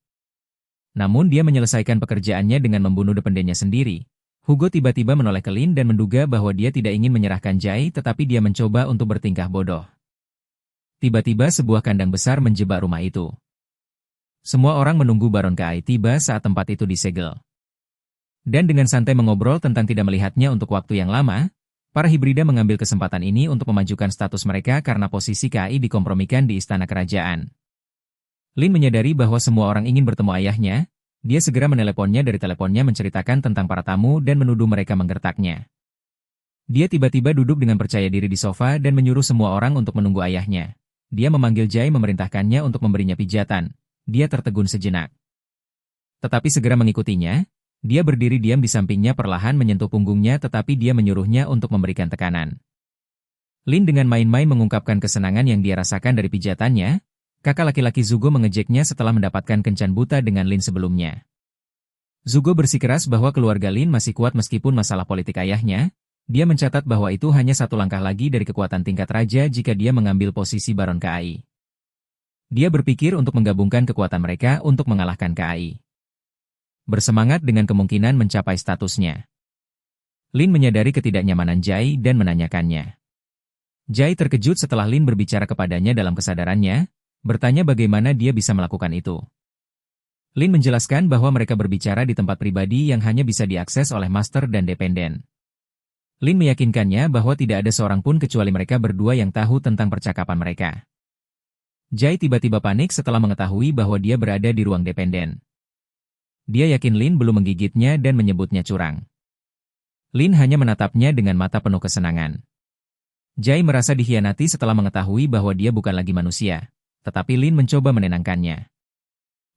Namun dia menyelesaikan pekerjaannya dengan membunuh dependennya sendiri. Hugo tiba-tiba menoleh ke Lin dan menduga bahwa dia tidak ingin menyerahkan Jai tetapi dia mencoba untuk bertingkah bodoh. Tiba-tiba sebuah kandang besar menjebak rumah itu. Semua orang menunggu Baron Kai tiba saat tempat itu disegel. Dan dengan santai mengobrol tentang tidak melihatnya untuk waktu yang lama, para hibrida mengambil kesempatan ini untuk memajukan status mereka karena posisi KAI dikompromikan di istana kerajaan. Lin menyadari bahwa semua orang ingin bertemu ayahnya, dia segera meneleponnya dari teleponnya menceritakan tentang para tamu dan menuduh mereka menggertaknya. Dia tiba-tiba duduk dengan percaya diri di sofa dan menyuruh semua orang untuk menunggu ayahnya. Dia memanggil Jai memerintahkannya untuk memberinya pijatan. Dia tertegun sejenak. Tetapi segera mengikutinya. Dia berdiri diam di sampingnya perlahan menyentuh punggungnya tetapi dia menyuruhnya untuk memberikan tekanan. Lin dengan main-main mengungkapkan kesenangan yang dia rasakan dari pijatannya. Kakak laki-laki Zugo mengejeknya setelah mendapatkan kencan buta dengan Lin sebelumnya. Zugo bersikeras bahwa keluarga Lin masih kuat meskipun masalah politik ayahnya. Dia mencatat bahwa itu hanya satu langkah lagi dari kekuatan tingkat raja jika dia mengambil posisi Baron KAI. Dia berpikir untuk menggabungkan kekuatan mereka untuk mengalahkan KAI. Bersemangat dengan kemungkinan mencapai statusnya. Lin menyadari ketidaknyamanan Jai dan menanyakannya. Jai terkejut setelah Lin berbicara kepadanya dalam kesadarannya, bertanya bagaimana dia bisa melakukan itu. Lin menjelaskan bahwa mereka berbicara di tempat pribadi yang hanya bisa diakses oleh master dan dependen. Lin meyakinkannya bahwa tidak ada seorang pun kecuali mereka berdua yang tahu tentang percakapan mereka. Jai tiba-tiba panik setelah mengetahui bahwa dia berada di ruang dependen. Dia yakin Lin belum menggigitnya dan menyebutnya curang. Lin hanya menatapnya dengan mata penuh kesenangan. Jai merasa dikhianati setelah mengetahui bahwa dia bukan lagi manusia, tetapi Lin mencoba menenangkannya.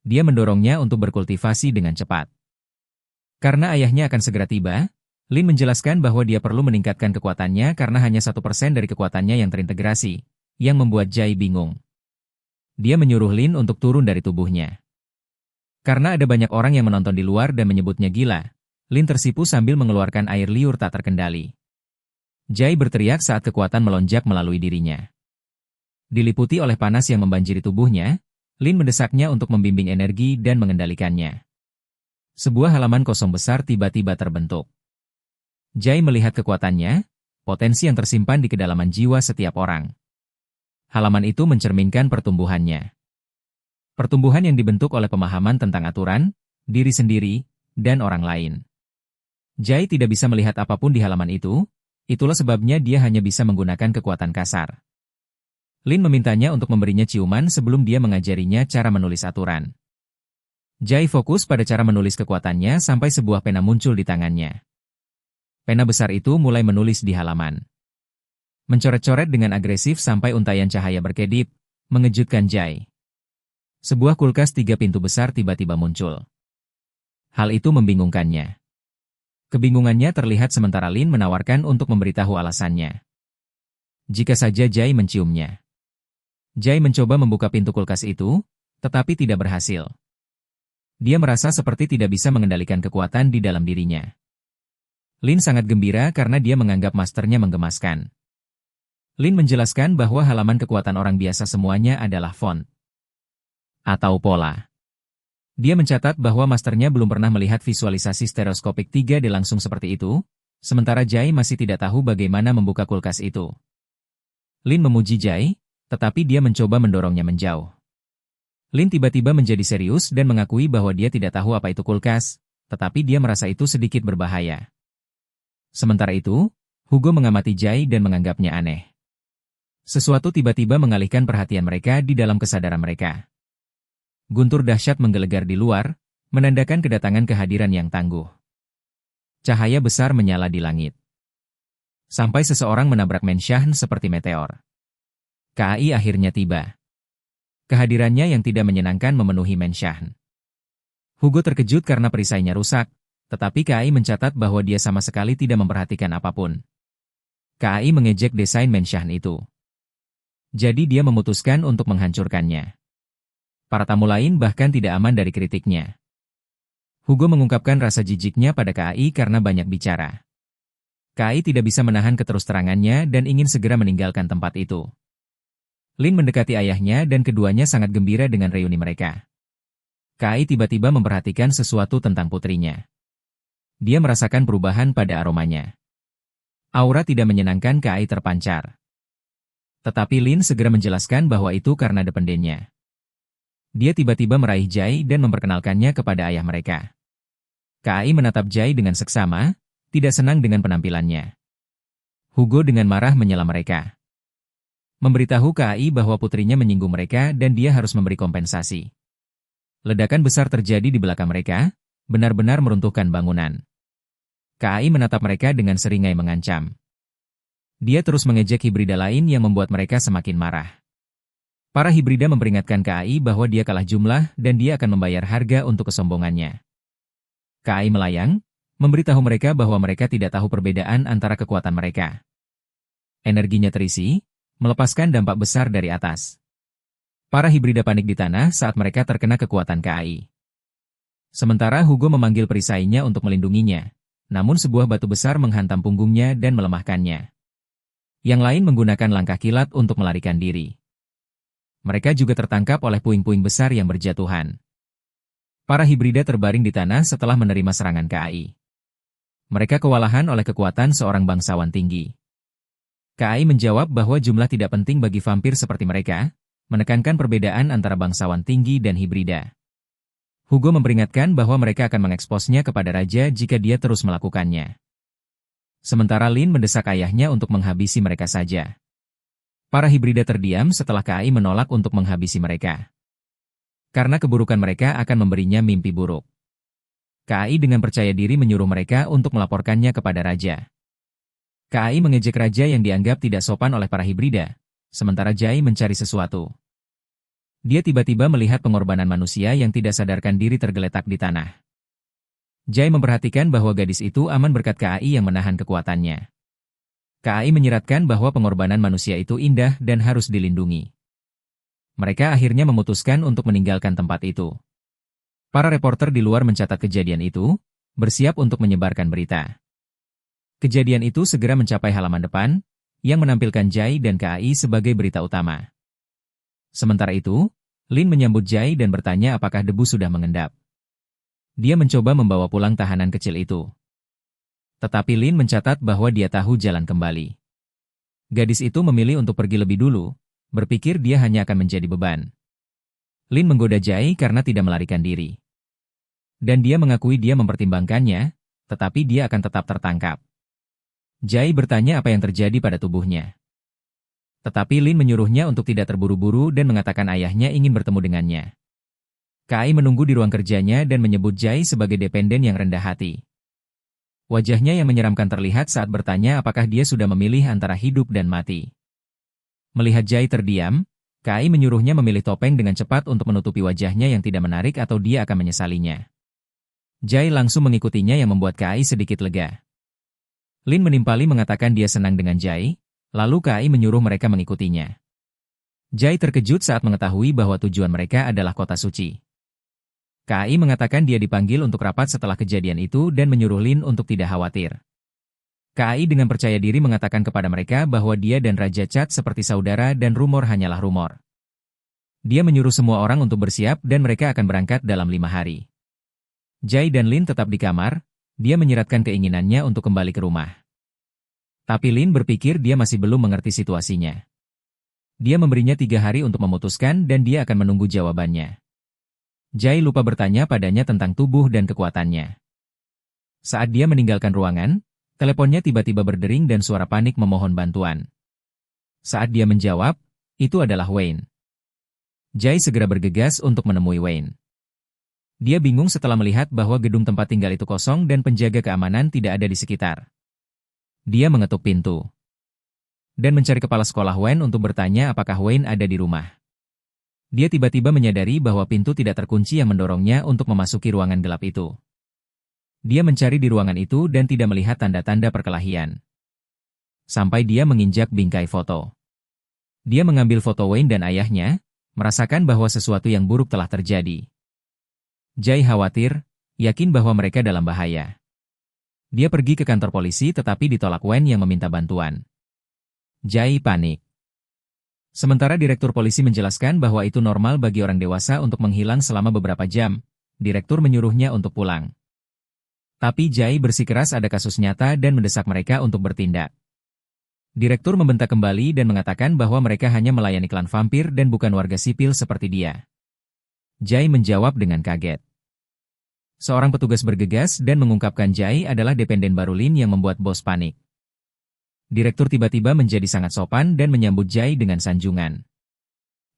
Dia mendorongnya untuk berkultivasi dengan cepat. Karena ayahnya akan segera tiba, Lin menjelaskan bahwa dia perlu meningkatkan kekuatannya karena hanya 1% dari kekuatannya yang terintegrasi, yang membuat Jai bingung. Dia menyuruh Lin untuk turun dari tubuhnya. Karena ada banyak orang yang menonton di luar dan menyebutnya gila, Lin tersipu sambil mengeluarkan air liur tak terkendali. Jai berteriak saat kekuatan melonjak melalui dirinya. Diliputi oleh panas yang membanjiri tubuhnya, Lin mendesaknya untuk membimbing energi dan mengendalikannya. Sebuah halaman kosong besar tiba-tiba terbentuk. Jai melihat kekuatannya, potensi yang tersimpan di kedalaman jiwa setiap orang. Halaman itu mencerminkan pertumbuhannya. Pertumbuhan yang dibentuk oleh pemahaman tentang aturan, diri sendiri, dan orang lain. Jai tidak bisa melihat apapun di halaman itu, itulah sebabnya dia hanya bisa menggunakan kekuatan kasar. Lin memintanya untuk memberinya ciuman sebelum dia mengajarinya cara menulis aturan. Jai fokus pada cara menulis kekuatannya sampai sebuah pena muncul di tangannya. Pena besar itu mulai menulis di halaman. Mencoret-coret dengan agresif sampai untayan cahaya berkedip, mengejutkan Jai. Sebuah kulkas 3 pintu besar tiba-tiba muncul. Hal itu membingungkannya. Kebingungannya terlihat sementara Lin menawarkan untuk memberitahu alasannya. Jika saja Jai menciumnya. Jai mencoba membuka pintu kulkas itu, tetapi tidak berhasil. Dia merasa seperti tidak bisa mengendalikan kekuatan di dalam dirinya. Lin sangat gembira karena dia menganggap masternya menggemaskan. Lin menjelaskan bahwa halaman kekuatan orang biasa semuanya adalah font atau pola. Dia mencatat bahwa masternya belum pernah melihat visualisasi stereoskopik 3D langsung seperti itu, sementara Jai masih tidak tahu bagaimana membuka kulkas itu. Lin memuji Jai, tetapi dia mencoba mendorongnya menjauh. Lin tiba-tiba menjadi serius dan mengakui bahwa dia tidak tahu apa itu kulkas, tetapi dia merasa itu sedikit berbahaya. Sementara itu, Hugo mengamati Jai dan menganggapnya aneh. Sesuatu tiba-tiba mengalihkan perhatian mereka di dalam kesadaran mereka. Guntur dahsyat menggelegar di luar, menandakan kedatangan kehadiran yang tangguh. Cahaya besar menyala di langit. Sampai seseorang menabrak Menshahn seperti meteor. KAI akhirnya tiba. Kehadirannya yang tidak menyenangkan memenuhi Menshahn. Hugo terkejut karena perisainya rusak, tetapi KAI mencatat bahwa dia sama sekali tidak memperhatikan apapun. KAI mengejek desain Menshahn itu. Jadi dia memutuskan untuk menghancurkannya. Para tamu lain bahkan tidak aman dari kritiknya. Hugo mengungkapkan rasa jijiknya pada KAI karena banyak bicara. KAI tidak bisa menahan keterus-terangannya dan ingin segera meninggalkan tempat itu. Lin mendekati ayahnya dan keduanya sangat gembira dengan reuni mereka. KAI tiba-tiba memperhatikan sesuatu tentang putrinya. Dia merasakan perubahan pada aromanya. Aura tidak menyenangkan KAI terpancar. Tetapi Lin segera menjelaskan bahwa itu karena dependennya. Dia tiba-tiba meraih Jai dan memperkenalkannya kepada ayah mereka. KAI menatap Jai dengan seksama, tidak senang dengan penampilannya. Hugo dengan marah menyela mereka. Memberitahu KAI bahwa putrinya menyinggung mereka dan dia harus memberi kompensasi. Ledakan besar terjadi di belakang mereka, benar-benar meruntuhkan bangunan. KAI menatap mereka dengan seringai mengancam. Dia terus mengejek hibrida lain yang membuat mereka semakin marah. Para hibrida memperingatkan KAI bahwa dia kalah jumlah dan dia akan membayar harga untuk kesombongannya. KAI melayang, memberitahu mereka bahwa mereka tidak tahu perbedaan antara kekuatan mereka. Energinya terisi, melepaskan dampak besar dari atas. Para hibrida panik di tanah saat mereka terkena kekuatan KAI. Sementara Hugo memanggil perisainya untuk melindunginya, namun sebuah batu besar menghantam punggungnya dan melemahkannya. Yang lain menggunakan langkah kilat untuk melarikan diri. Mereka juga tertangkap oleh puing-puing besar yang berjatuhan. Para hibrida terbaring di tanah setelah menerima serangan KAI. Mereka kewalahan oleh kekuatan seorang bangsawan tinggi. KAI menjawab bahwa jumlah tidak penting bagi vampir seperti mereka, menekankan perbedaan antara bangsawan tinggi dan hibrida. Hugo memperingatkan bahwa mereka akan mengeksposnya kepada raja jika dia terus melakukannya. Sementara Lin mendesak ayahnya untuk menghabisi mereka saja. Para hibrida terdiam setelah KAI menolak untuk menghabisi mereka. Karena keburukan mereka akan memberinya mimpi buruk. KAI dengan percaya diri menyuruh mereka untuk melaporkannya kepada raja. KAI mengejek raja yang dianggap tidak sopan oleh para hibrida, sementara Jai mencari sesuatu. Dia tiba-tiba melihat pengorbanan manusia yang tidak sadarkan diri tergeletak di tanah. Jai memperhatikan bahwa gadis itu aman berkat KAI yang menahan kekuatannya. KAI menyiratkan bahwa pengorbanan manusia itu indah dan harus dilindungi. Mereka akhirnya memutuskan untuk meninggalkan tempat itu. Para reporter di luar mencatat kejadian itu, bersiap untuk menyebarkan berita. Kejadian itu segera mencapai halaman depan, yang menampilkan Jai dan KAI sebagai berita utama. Sementara itu, Lin menyambut Jai dan bertanya apakah debu sudah mengendap. Dia mencoba membawa pulang tahanan kecil itu. Tetapi Lin mencatat bahwa dia tahu jalan kembali. Gadis itu memilih untuk pergi lebih dulu, berpikir dia hanya akan menjadi beban. Lin menggoda Jai karena tidak melarikan diri. Dan dia mengakui dia mempertimbangkannya, tetapi dia akan tetap tertangkap. Jai bertanya apa yang terjadi pada tubuhnya. Tetapi Lin menyuruhnya untuk tidak terburu-buru dan mengatakan ayahnya ingin bertemu dengannya. Kai menunggu di ruang kerjanya dan menyebut Jai sebagai dependen yang rendah hati. Wajahnya yang menyeramkan terlihat saat bertanya apakah dia sudah memilih antara hidup dan mati. Melihat Jai terdiam, Kai menyuruhnya memilih topeng dengan cepat untuk menutupi wajahnya yang tidak menarik atau dia akan menyesalinya. Jai langsung mengikutinya yang membuat Kai sedikit lega. Lin menimpali mengatakan dia senang dengan Jai, lalu Kai menyuruh mereka mengikutinya. Jai terkejut saat mengetahui bahwa tujuan mereka adalah kota suci. Kai mengatakan dia dipanggil untuk rapat setelah kejadian itu dan menyuruh Lin untuk tidak khawatir. Kai dengan percaya diri mengatakan kepada mereka bahwa dia dan Raja Chat seperti saudara dan rumor hanyalah rumor. Dia menyuruh semua orang untuk bersiap dan mereka akan berangkat dalam 5 hari. Jai dan Lin tetap di kamar, dia menyiratkan keinginannya untuk kembali ke rumah. Tapi Lin berpikir dia masih belum mengerti situasinya. Dia memberinya 3 hari untuk memutuskan dan dia akan menunggu jawabannya. Jai lupa bertanya padanya tentang tubuh dan kekuatannya. Saat dia meninggalkan ruangan, teleponnya tiba-tiba berdering dan suara panik memohon bantuan. Saat dia menjawab, itu adalah Wayne. Jai segera bergegas untuk menemui Wayne. Dia bingung setelah melihat bahwa gedung tempat tinggal itu kosong dan penjaga keamanan tidak ada di sekitar. Dia mengetuk pintu dan mencari kepala sekolah Wayne untuk bertanya apakah Wayne ada di rumah. Dia tiba-tiba menyadari bahwa pintu tidak terkunci yang mendorongnya untuk memasuki ruangan gelap itu. Dia mencari di ruangan itu dan tidak melihat tanda-tanda perkelahian. Sampai dia menginjak bingkai foto. Dia mengambil foto Wayne dan ayahnya, merasakan bahwa sesuatu yang buruk telah terjadi. Jai khawatir, yakin bahwa mereka dalam bahaya. Dia pergi ke kantor polisi tetapi ditolak Wayne yang meminta bantuan. Jai panik. Sementara direktur polisi menjelaskan bahwa itu normal bagi orang dewasa untuk menghilang selama beberapa jam, direktur menyuruhnya untuk pulang. Tapi Jai bersikeras ada kasus nyata dan mendesak mereka untuk bertindak. Direktur membentak kembali dan mengatakan bahwa mereka hanya melayani klan vampir dan bukan warga sipil seperti dia. Jai menjawab dengan kaget. Seorang petugas bergegas dan mengungkapkan Jai adalah dependen baru Lin yang membuat bos panik. Direktur tiba-tiba menjadi sangat sopan dan menyambut Jai dengan sanjungan.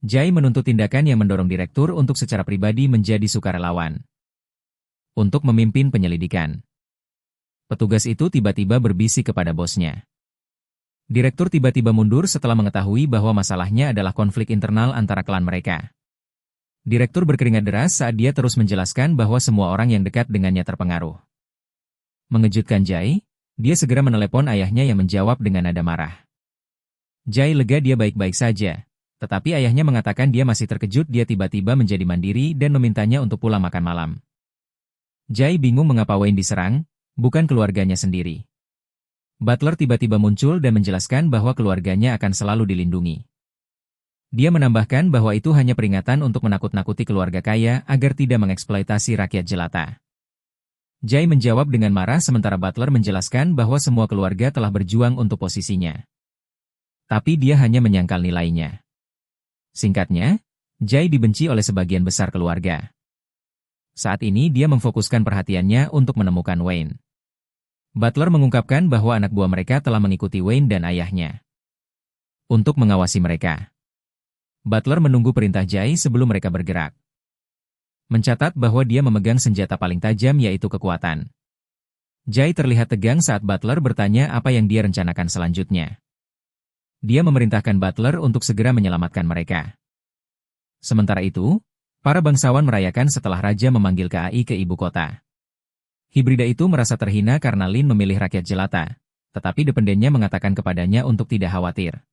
Jai menuntut tindakan yang mendorong direktur untuk secara pribadi menjadi sukarelawan. Untuk memimpin penyelidikan. Petugas itu tiba-tiba berbisik kepada bosnya. Direktur tiba-tiba mundur setelah mengetahui bahwa masalahnya adalah konflik internal antara klan mereka. Direktur berkeringat deras saat dia terus menjelaskan bahwa semua orang yang dekat dengannya terpengaruh. Mengejutkan Jai, dia segera menelepon ayahnya yang menjawab dengan nada marah. Jai lega dia baik-baik saja, tetapi ayahnya mengatakan dia masih terkejut dia tiba-tiba menjadi mandiri dan memintanya untuk pulang makan malam. Jai bingung mengapa Wayne diserang, bukan keluarganya sendiri. Butler tiba-tiba muncul dan menjelaskan bahwa keluarganya akan selalu dilindungi. Dia menambahkan bahwa itu hanya peringatan untuk menakut-nakuti keluarga kaya agar tidak mengeksploitasi rakyat jelata. Jai menjawab dengan marah sementara Butler menjelaskan bahwa semua keluarga telah berjuang untuk posisinya. Tapi dia hanya menyangkal nilainya. Singkatnya, Jai dibenci oleh sebagian besar keluarga. Saat ini dia memfokuskan perhatiannya untuk menemukan Wayne. Butler mengungkapkan bahwa anak buah mereka telah mengikuti Wayne dan ayahnya untuk mengawasi mereka. Butler menunggu perintah Jai sebelum mereka bergerak. Mencatat bahwa dia memegang senjata paling tajam yaitu kekuatan. Jai terlihat tegang saat Butler bertanya apa yang dia rencanakan selanjutnya. Dia memerintahkan Butler untuk segera menyelamatkan mereka. Sementara itu, para bangsawan merayakan setelah Raja memanggil KAI ke ibu kota. Hibrida itu merasa terhina karena Lin memilih rakyat jelata, tetapi dependennya mengatakan kepadanya untuk tidak khawatir.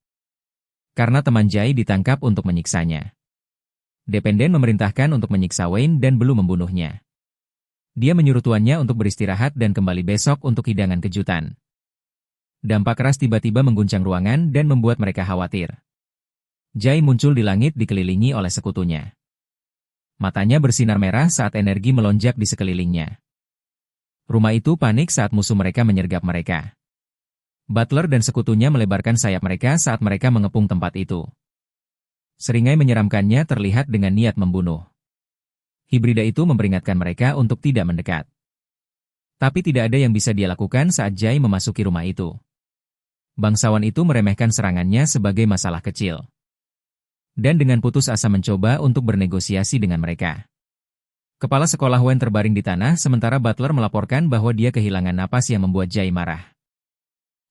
Karena teman Jai ditangkap untuk menyiksanya. Dependen memerintahkan untuk menyiksa Wayne dan belum membunuhnya. Dia menyuruh tuannya untuk beristirahat dan kembali besok untuk hidangan kejutan. Dampak keras tiba-tiba mengguncang ruangan dan membuat mereka khawatir. Jai muncul di langit dikelilingi oleh sekutunya. Matanya bersinar merah saat energi melonjak di sekelilingnya. Rumah itu panik saat musuh mereka menyergap mereka. Butler dan sekutunya melebarkan sayap mereka saat mereka mengepung tempat itu. Seringai menyeramkannya terlihat dengan niat membunuh. Hibrida itu memperingatkan mereka untuk tidak mendekat. Tapi tidak ada yang bisa dia lakukan saat Jai memasuki rumah itu. Bangsawan itu meremehkan serangannya sebagai masalah kecil. Dan dengan putus asa mencoba untuk bernegosiasi dengan mereka. Kepala sekolah Wen terbaring di tanah sementara Butler melaporkan bahwa dia kehilangan napas yang membuat Jai marah.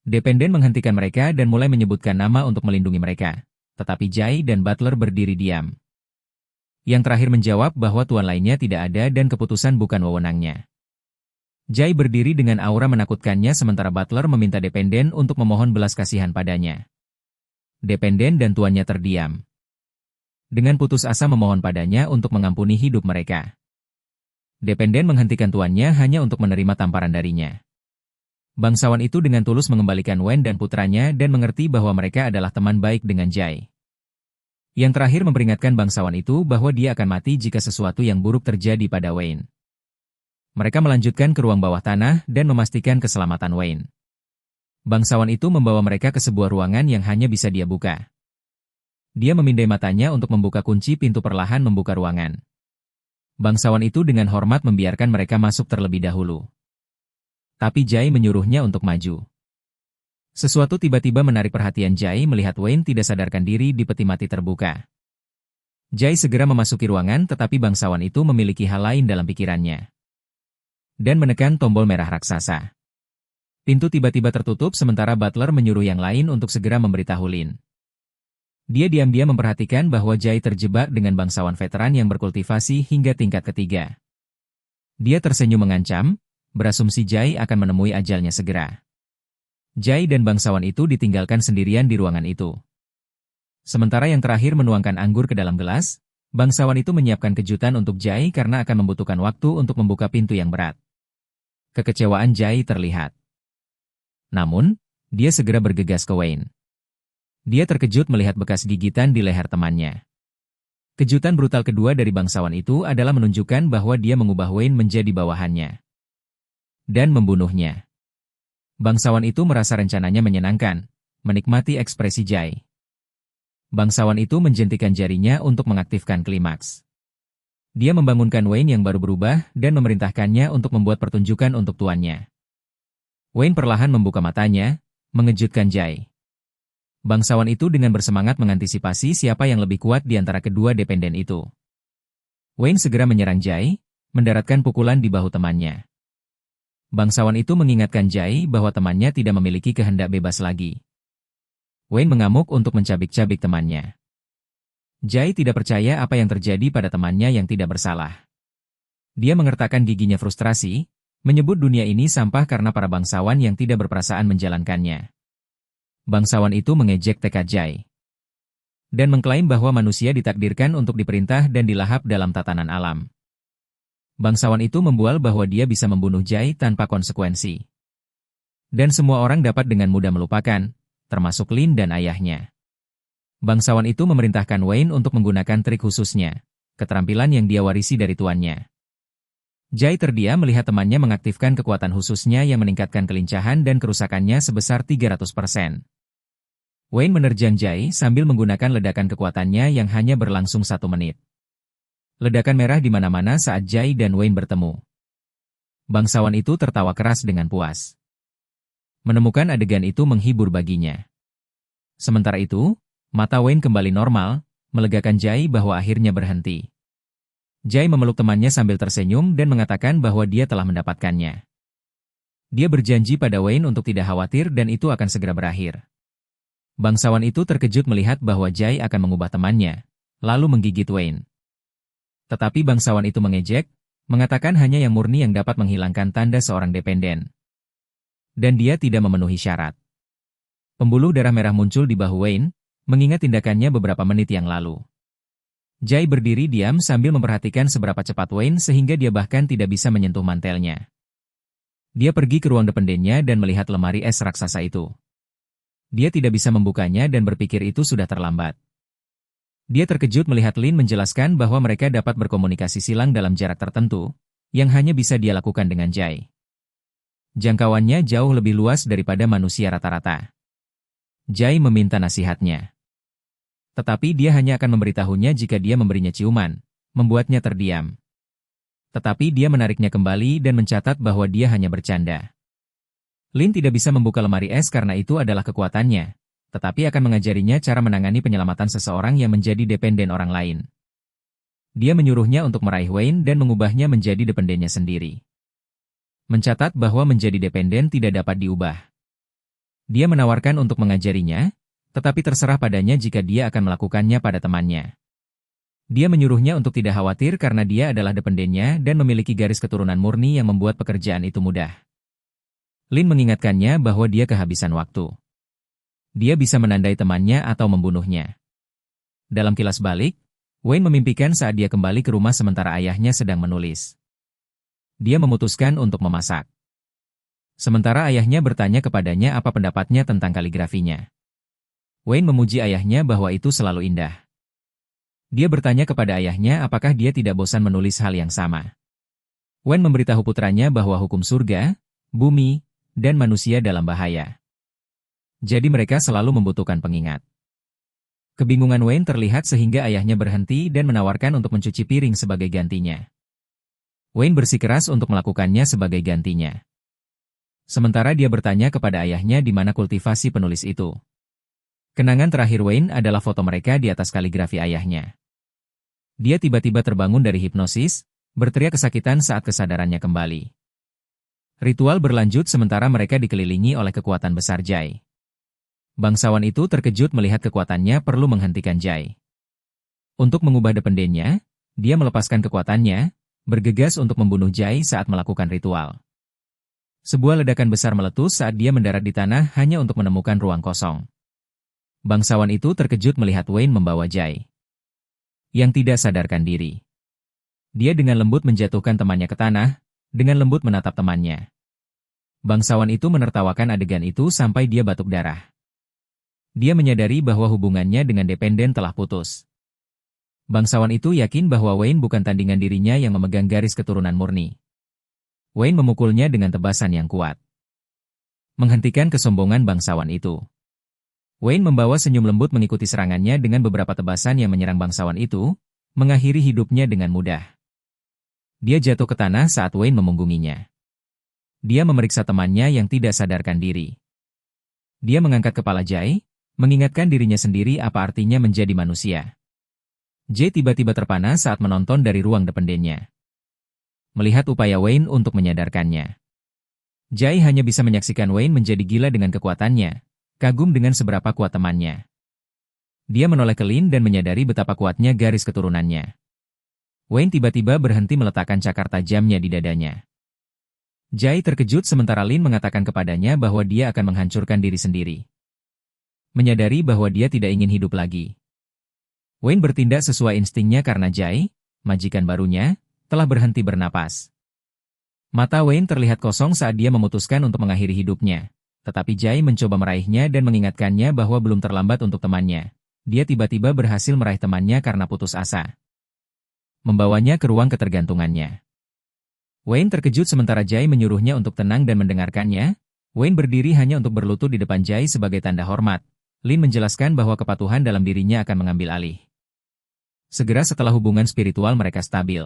Dependen menghentikan mereka dan mulai menyebutkan nama untuk melindungi mereka. Tetapi Jai dan Butler berdiri diam. Yang terakhir menjawab bahwa tuan lainnya tidak ada dan keputusan bukan wewenangnya. Jai berdiri dengan aura menakutkannya sementara Butler meminta Dependen untuk memohon belas kasihan padanya. Dependen dan tuannya terdiam. Dengan putus asa memohon padanya untuk mengampuni hidup mereka. Dependen menghentikan tuannya hanya untuk menerima tamparan darinya. Bangsawan itu dengan tulus mengembalikan Wen dan putranya dan mengerti bahwa mereka adalah teman baik dengan Jai. Yang terakhir memperingatkan bangsawan itu bahwa dia akan mati jika sesuatu yang buruk terjadi pada Wayne. Mereka melanjutkan ke ruang bawah tanah dan memastikan keselamatan Wayne. Bangsawan itu membawa mereka ke sebuah ruangan yang hanya bisa dia buka. Dia memindai matanya untuk membuka kunci pintu perlahan membuka ruangan. Bangsawan itu dengan hormat membiarkan mereka masuk terlebih dahulu. Tapi Jai menyuruhnya untuk maju. Sesuatu tiba-tiba menarik perhatian Jai melihat Wayne tidak sadarkan diri di peti mati terbuka. Jai segera memasuki ruangan tetapi bangsawan itu memiliki hal lain dalam pikirannya. Dan menekan tombol merah raksasa. Pintu tiba-tiba tertutup sementara Butler menyuruh yang lain untuk segera memberitahu Lin. Dia diam-diam memperhatikan bahwa Jai terjebak dengan bangsawan veteran yang berkultivasi hingga tingkat ketiga. Dia tersenyum mengancam, berasumsi Jai akan menemui ajalnya segera. Jai dan bangsawan itu ditinggalkan sendirian di ruangan itu. Sementara yang terakhir menuangkan anggur ke dalam gelas, bangsawan itu menyiapkan kejutan untuk Jai karena akan membutuhkan waktu untuk membuka pintu yang berat. Kekecewaan Jai terlihat. Namun, dia segera bergegas ke Wayne. Dia terkejut melihat bekas gigitan di leher temannya. Kejutan brutal kedua dari bangsawan itu adalah menunjukkan bahwa dia mengubah Wayne menjadi bawahannya. Dan membunuhnya. Bangsawan itu merasa rencananya menyenangkan, menikmati ekspresi Jai. Bangsawan itu menjentikan jarinya untuk mengaktifkan klimaks. Dia membangunkan Wayne yang baru berubah dan memerintahkannya untuk membuat pertunjukan untuk tuannya. Wayne perlahan membuka matanya, mengejutkan Jai. Bangsawan itu dengan bersemangat mengantisipasi siapa yang lebih kuat di antara kedua dependen itu. Wayne segera menyerang Jai, mendaratkan pukulan di bahu temannya. Bangsawan itu mengingatkan Jai bahwa temannya tidak memiliki kehendak bebas lagi. Wayne mengamuk untuk mencabik-cabik temannya. Jai tidak percaya apa yang terjadi pada temannya yang tidak bersalah. Dia mengertakkan giginya frustrasi, menyebut dunia ini sampah karena para bangsawan yang tidak berperasaan menjalankannya. Bangsawan itu mengejek tekad Jai. Dan mengklaim bahwa manusia ditakdirkan untuk diperintah dan dilahap dalam tatanan alam. Bangsawan itu membual bahwa dia bisa membunuh Jai tanpa konsekuensi. Dan semua orang dapat dengan mudah melupakan, termasuk Lin dan ayahnya. Bangsawan itu memerintahkan Wayne untuk menggunakan trik khususnya, keterampilan yang dia warisi dari tuannya. Jai terdiam melihat temannya mengaktifkan kekuatan khususnya yang meningkatkan kelincahan dan kerusakannya sebesar 300%. Wayne menerjang Jai sambil menggunakan ledakan kekuatannya yang hanya berlangsung 1 menit. Ledakan merah di mana-mana saat Jai dan Wayne bertemu. Bangsawan itu tertawa keras dengan puas. Menemukan adegan itu menghibur baginya. Sementara itu, mata Wayne kembali normal, melegakan Jai bahwa akhirnya berhenti. Jai memeluk temannya sambil tersenyum dan mengatakan bahwa dia telah mendapatkannya. Dia berjanji pada Wayne untuk tidak khawatir dan itu akan segera berakhir. Bangsawan itu terkejut melihat bahwa Jai akan mengubah temannya, lalu menggigit Wayne. Tetapi bangsawan itu mengejek, mengatakan hanya yang murni yang dapat menghilangkan tanda seorang dependen. Dan dia tidak memenuhi syarat. Pembuluh darah merah muncul di bahu Wayne, mengingat tindakannya beberapa menit yang lalu. Jai berdiri diam sambil memperhatikan seberapa cepat Wayne sehingga dia bahkan tidak bisa menyentuh mantelnya. Dia pergi ke ruang dependennya dan melihat lemari es raksasa itu. Dia tidak bisa membukanya dan berpikir itu sudah terlambat. Dia terkejut melihat Lin menjelaskan bahwa mereka dapat berkomunikasi silang dalam jarak tertentu, yang hanya bisa dia lakukan dengan Jai. Jangkauannya jauh lebih luas daripada manusia rata-rata. Jai meminta nasihatnya. Tetapi dia hanya akan memberitahunya jika dia memberinya ciuman, membuatnya terdiam. Tetapi dia menariknya kembali dan mencatat bahwa dia hanya bercanda. Lin tidak bisa membuka lemari es karena itu adalah kekuatannya, tetapi akan mengajarinya cara menangani penyelamatan seseorang yang menjadi dependen orang lain. Dia menyuruhnya untuk meraih Wayne dan mengubahnya menjadi dependennya sendiri. Mencatat bahwa menjadi dependen tidak dapat diubah. Dia menawarkan untuk mengajarinya, tetapi terserah padanya jika dia akan melakukannya pada temannya. Dia menyuruhnya untuk tidak khawatir karena dia adalah dependennya dan memiliki garis keturunan murni yang membuat pekerjaan itu mudah. Lin mengingatkannya bahwa dia kehabisan waktu. Dia bisa menandai temannya atau membunuhnya. Dalam kilas balik, Wayne memimpikan saat dia kembali ke rumah sementara ayahnya sedang menulis. Dia memutuskan untuk memasak. Sementara ayahnya bertanya kepadanya apa pendapatnya tentang kaligrafinya. Wayne memuji ayahnya bahwa itu selalu indah. Dia bertanya kepada ayahnya apakah dia tidak bosan menulis hal yang sama. Wayne memberitahu putranya bahwa hukum surga, bumi, dan manusia dalam bahaya. Jadi mereka selalu membutuhkan pengingat. Kebingungan Wayne terlihat sehingga ayahnya berhenti dan menawarkan untuk mencuci piring sebagai gantinya. Wayne bersikeras untuk melakukannya sebagai gantinya. Sementara dia bertanya kepada ayahnya di mana kultivasi penulis itu. Kenangan terakhir Wayne adalah foto mereka di atas kaligrafi ayahnya. Dia tiba-tiba terbangun dari hipnosis, berteriak kesakitan saat kesadarannya kembali. Ritual berlanjut sementara mereka dikelilingi oleh kekuatan besar Jai. Bangsawan itu terkejut melihat kekuatannya perlu menghentikan Jai. Untuk mengubah dependennya, dia melepaskan kekuatannya, bergegas untuk membunuh Jai saat melakukan ritual. Sebuah ledakan besar meletus saat dia mendarat di tanah hanya untuk menemukan ruang kosong. Bangsawan itu terkejut melihat Wayne membawa Jai, yang tidak sadarkan diri. Dia dengan lembut menjatuhkan temannya ke tanah, dengan lembut menatap temannya. Bangsawan itu menertawakan adegan itu sampai dia batuk darah. Dia menyadari bahwa hubungannya dengan dependen telah putus. Bangsawan itu yakin bahwa Wayne bukan tandingan dirinya yang memegang garis keturunan murni. Wayne memukulnya dengan tebasan yang kuat, menghentikan kesombongan bangsawan itu. Wayne membawa senyum lembut mengikuti serangannya dengan beberapa tebasan yang menyerang bangsawan itu, mengakhiri hidupnya dengan mudah. Dia jatuh ke tanah saat Wayne memunggunginya. Dia memeriksa temannya yang tidak sadarkan diri. Dia mengangkat kepala Jai, mengingatkan dirinya sendiri apa artinya menjadi manusia. Jai tiba-tiba terpana saat menonton dari ruang dependennya. Melihat upaya Wayne untuk menyadarkannya. Jai hanya bisa menyaksikan Wayne menjadi gila dengan kekuatannya, kagum dengan seberapa kuat temannya. Dia menoleh ke Lin dan menyadari betapa kuatnya garis keturunannya. Wayne tiba-tiba berhenti meletakkan cakar tajamnya di dadanya. Jai terkejut sementara Lin mengatakan kepadanya bahwa dia akan menghancurkan diri sendiri. Menyadari bahwa dia tidak ingin hidup lagi. Wayne bertindak sesuai instingnya karena Jai, majikan barunya, telah berhenti bernapas. Mata Wayne terlihat kosong saat dia memutuskan untuk mengakhiri hidupnya. Tetapi Jai mencoba meraihnya dan mengingatkannya bahwa belum terlambat untuk temannya. Dia tiba-tiba berhasil meraih temannya karena putus asa. Membawanya ke ruang ketergantungannya. Wayne terkejut sementara Jai menyuruhnya untuk tenang dan mendengarkannya. Wayne berdiri hanya untuk berlutut di depan Jai sebagai tanda hormat. Lin menjelaskan bahwa kepatuhan dalam dirinya akan mengambil alih. Segera setelah hubungan spiritual mereka stabil.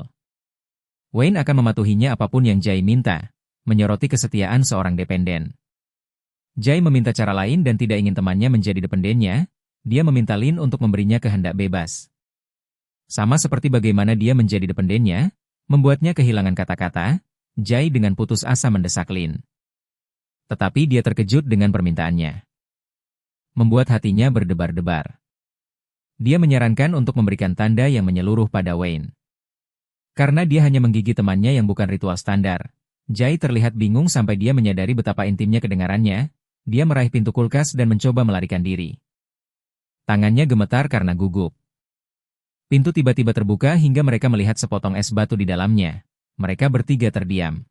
Wayne akan mematuhinya apapun yang Jai minta, menyoroti kesetiaan seorang dependen. Jai meminta cara lain dan tidak ingin temannya menjadi dependennya, dia meminta Lin untuk memberinya kehendak bebas. Sama seperti bagaimana dia menjadi dependennya, membuatnya kehilangan kata-kata, Jai dengan putus asa mendesak Lin. Tetapi dia terkejut dengan permintaannya. Membuat hatinya berdebar-debar. Dia menyarankan untuk memberikan tanda yang menyeluruh pada Wayne. Karena dia hanya menggigit temannya yang bukan ritual standar, Jai terlihat bingung sampai dia menyadari betapa intimnya kedengarannya. Dia meraih pintu kulkas dan mencoba melarikan diri. Tangannya gemetar karena gugup. Pintu tiba-tiba terbuka hingga mereka melihat sepotong es batu di dalamnya. Mereka bertiga terdiam.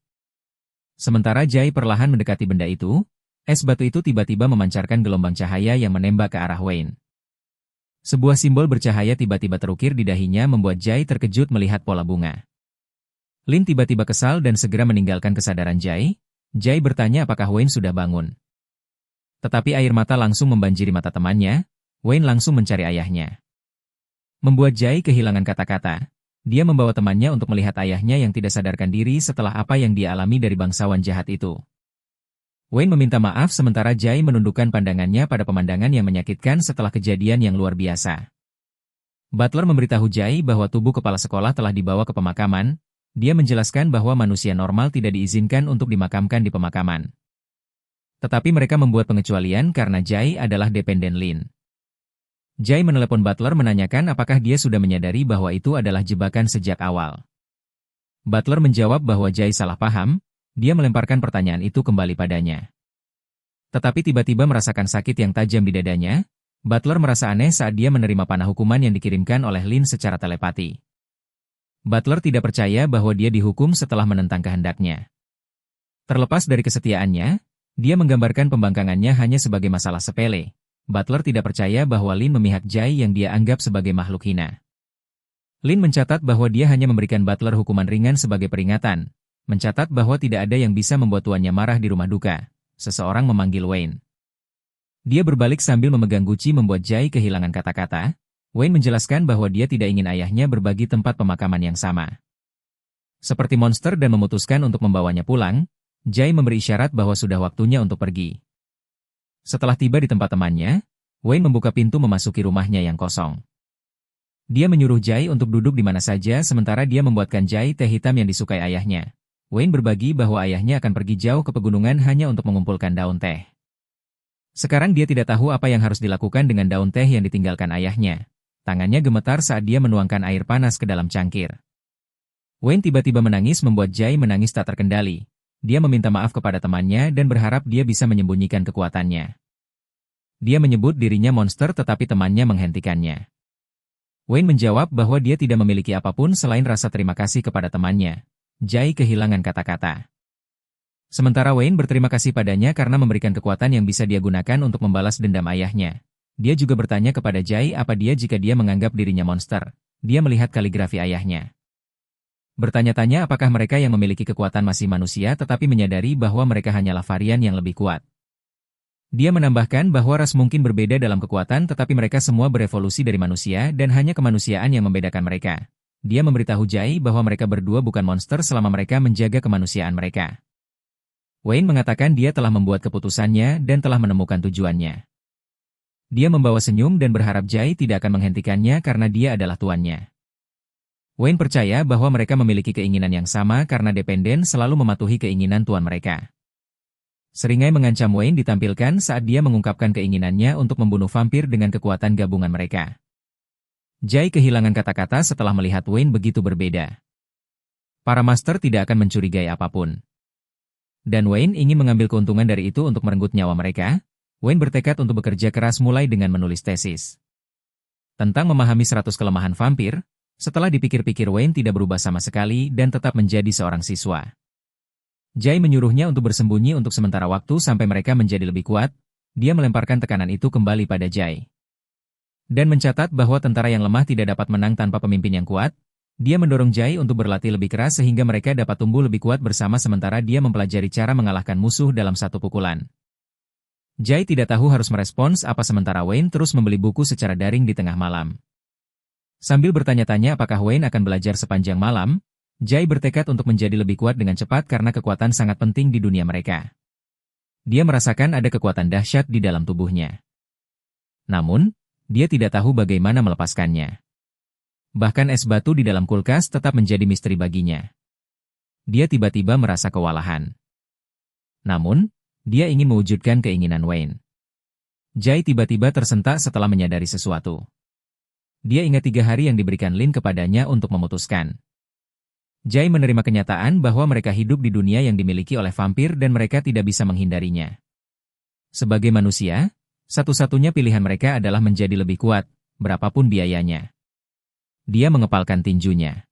Sementara Jai perlahan mendekati benda itu, es batu itu tiba-tiba memancarkan gelombang cahaya yang menembak ke arah Wayne. Sebuah simbol bercahaya tiba-tiba terukir di dahinya membuat Jai terkejut melihat pola bunga. Lin tiba-tiba kesal dan segera meninggalkan kesadaran Jai. Jai bertanya apakah Wayne sudah bangun. Tetapi air mata langsung membanjiri mata temannya. Wayne langsung mencari ayahnya. Membuat Jai kehilangan kata-kata. Dia membawa temannya untuk melihat ayahnya yang tidak sadarkan diri setelah apa yang dia alami dari bangsawan jahat itu. Wayne meminta maaf sementara Jai menundukkan pandangannya pada pemandangan yang menyakitkan setelah kejadian yang luar biasa. Butler memberitahu Jai bahwa tubuh kepala sekolah telah dibawa ke pemakaman. Dia menjelaskan bahwa manusia normal tidak diizinkan untuk dimakamkan di pemakaman. Tetapi mereka membuat pengecualian karena Jai adalah dependen Lin. Jai menelepon Butler menanyakan apakah dia sudah menyadari bahwa itu adalah jebakan sejak awal. Butler menjawab bahwa Jai salah paham, dia melemparkan pertanyaan itu kembali padanya. Tetapi tiba-tiba merasakan sakit yang tajam di dadanya. Butler merasa aneh saat dia menerima panah hukuman yang dikirimkan oleh Lin secara telepati. Butler tidak percaya bahwa dia dihukum setelah menentang kehendaknya. Terlepas dari kesetiaannya, dia menggambarkan pembangkangannya hanya sebagai masalah sepele. Butler tidak percaya bahwa Lin memihak Jai yang dia anggap sebagai makhluk hina. Lin mencatat bahwa dia hanya memberikan Butler hukuman ringan sebagai peringatan, mencatat bahwa tidak ada yang bisa membuat tuannya marah di rumah duka. Seseorang memanggil Wayne. Dia berbalik sambil memegang guci membuat Jai kehilangan kata-kata. Wayne menjelaskan bahwa dia tidak ingin ayahnya berbagi tempat pemakaman yang sama. Seperti monster dan memutuskan untuk membawanya pulang, Jai memberi isyarat bahwa sudah waktunya untuk pergi. Setelah tiba di tempat temannya, Wayne membuka pintu memasuki rumahnya yang kosong. Dia menyuruh Jai untuk duduk di mana saja sementara dia membuatkan Jai teh hitam yang disukai ayahnya. Wayne berbagi bahwa ayahnya akan pergi jauh ke pegunungan hanya untuk mengumpulkan daun teh. Sekarang dia tidak tahu apa yang harus dilakukan dengan daun teh yang ditinggalkan ayahnya. Tangannya gemetar saat dia menuangkan air panas ke dalam cangkir. Wayne tiba-tiba menangis membuat Jai menangis tak terkendali. Dia meminta maaf kepada temannya dan berharap dia bisa menyembunyikan kekuatannya. Dia menyebut dirinya monster tetapi temannya menghentikannya. Wayne menjawab bahwa dia tidak memiliki apapun selain rasa terima kasih kepada temannya. Jai kehilangan kata-kata. Sementara Wayne berterima kasih padanya karena memberikan kekuatan yang bisa dia gunakan untuk membalas dendam ayahnya. Dia juga bertanya kepada Jai apa dia jika dia menganggap dirinya monster. Dia melihat kaligrafi ayahnya. Bertanya-tanya apakah mereka yang memiliki kekuatan masih manusia tetapi menyadari bahwa mereka hanyalah varian yang lebih kuat. Dia menambahkan bahwa ras mungkin berbeda dalam kekuatan tetapi mereka semua berevolusi dari manusia dan hanya kemanusiaan yang membedakan mereka. Dia memberitahu Jai bahwa mereka berdua bukan monster selama mereka menjaga kemanusiaan mereka. Wayne mengatakan dia telah membuat keputusannya dan telah menemukan tujuannya. Dia membawa senyum dan berharap Jai tidak akan menghentikannya karena dia adalah tuannya. Wayne percaya bahwa mereka memiliki keinginan yang sama karena dependen selalu mematuhi keinginan tuan mereka. Seringai mengancam Wayne ditampilkan saat dia mengungkapkan keinginannya untuk membunuh vampir dengan kekuatan gabungan mereka. Jai kehilangan kata-kata setelah melihat Wayne begitu berbeda. Para master tidak akan mencurigai apapun. Dan Wayne ingin mengambil keuntungan dari itu untuk merenggut nyawa mereka. Wayne bertekad untuk bekerja keras mulai dengan menulis tesis tentang memahami 100 kelemahan vampir. Setelah dipikir-pikir Wayne tidak berubah sama sekali dan tetap menjadi seorang siswa. Jai menyuruhnya untuk bersembunyi untuk sementara waktu sampai mereka menjadi lebih kuat. Dia melemparkan tekanan itu kembali pada Jai. Dan mencatat bahwa tentara yang lemah tidak dapat menang tanpa pemimpin yang kuat. Dia mendorong Jai untuk berlatih lebih keras sehingga mereka dapat tumbuh lebih kuat bersama sementara dia mempelajari cara mengalahkan musuh dalam satu pukulan. Jai tidak tahu harus merespons apa sementara Wayne terus membeli buku secara daring di tengah malam. Sambil bertanya-tanya apakah Wayne akan belajar sepanjang malam, Jai bertekad untuk menjadi lebih kuat dengan cepat karena kekuatan sangat penting di dunia mereka. Dia merasakan ada kekuatan dahsyat di dalam tubuhnya. Namun, dia tidak tahu bagaimana melepaskannya. Bahkan es batu di dalam kulkas tetap menjadi misteri baginya. Dia tiba-tiba merasa kewalahan. Namun, dia ingin mewujudkan keinginan Wayne. Jai tiba-tiba tersentak setelah menyadari sesuatu. Dia ingat 3 hari yang diberikan Lin kepadanya untuk memutuskan. Jai menerima kenyataan bahwa mereka hidup di dunia yang dimiliki oleh vampir dan mereka tidak bisa menghindarinya. Sebagai manusia, satu-satunya pilihan mereka adalah menjadi lebih kuat, berapapun biayanya. Dia mengepalkan tinjunya.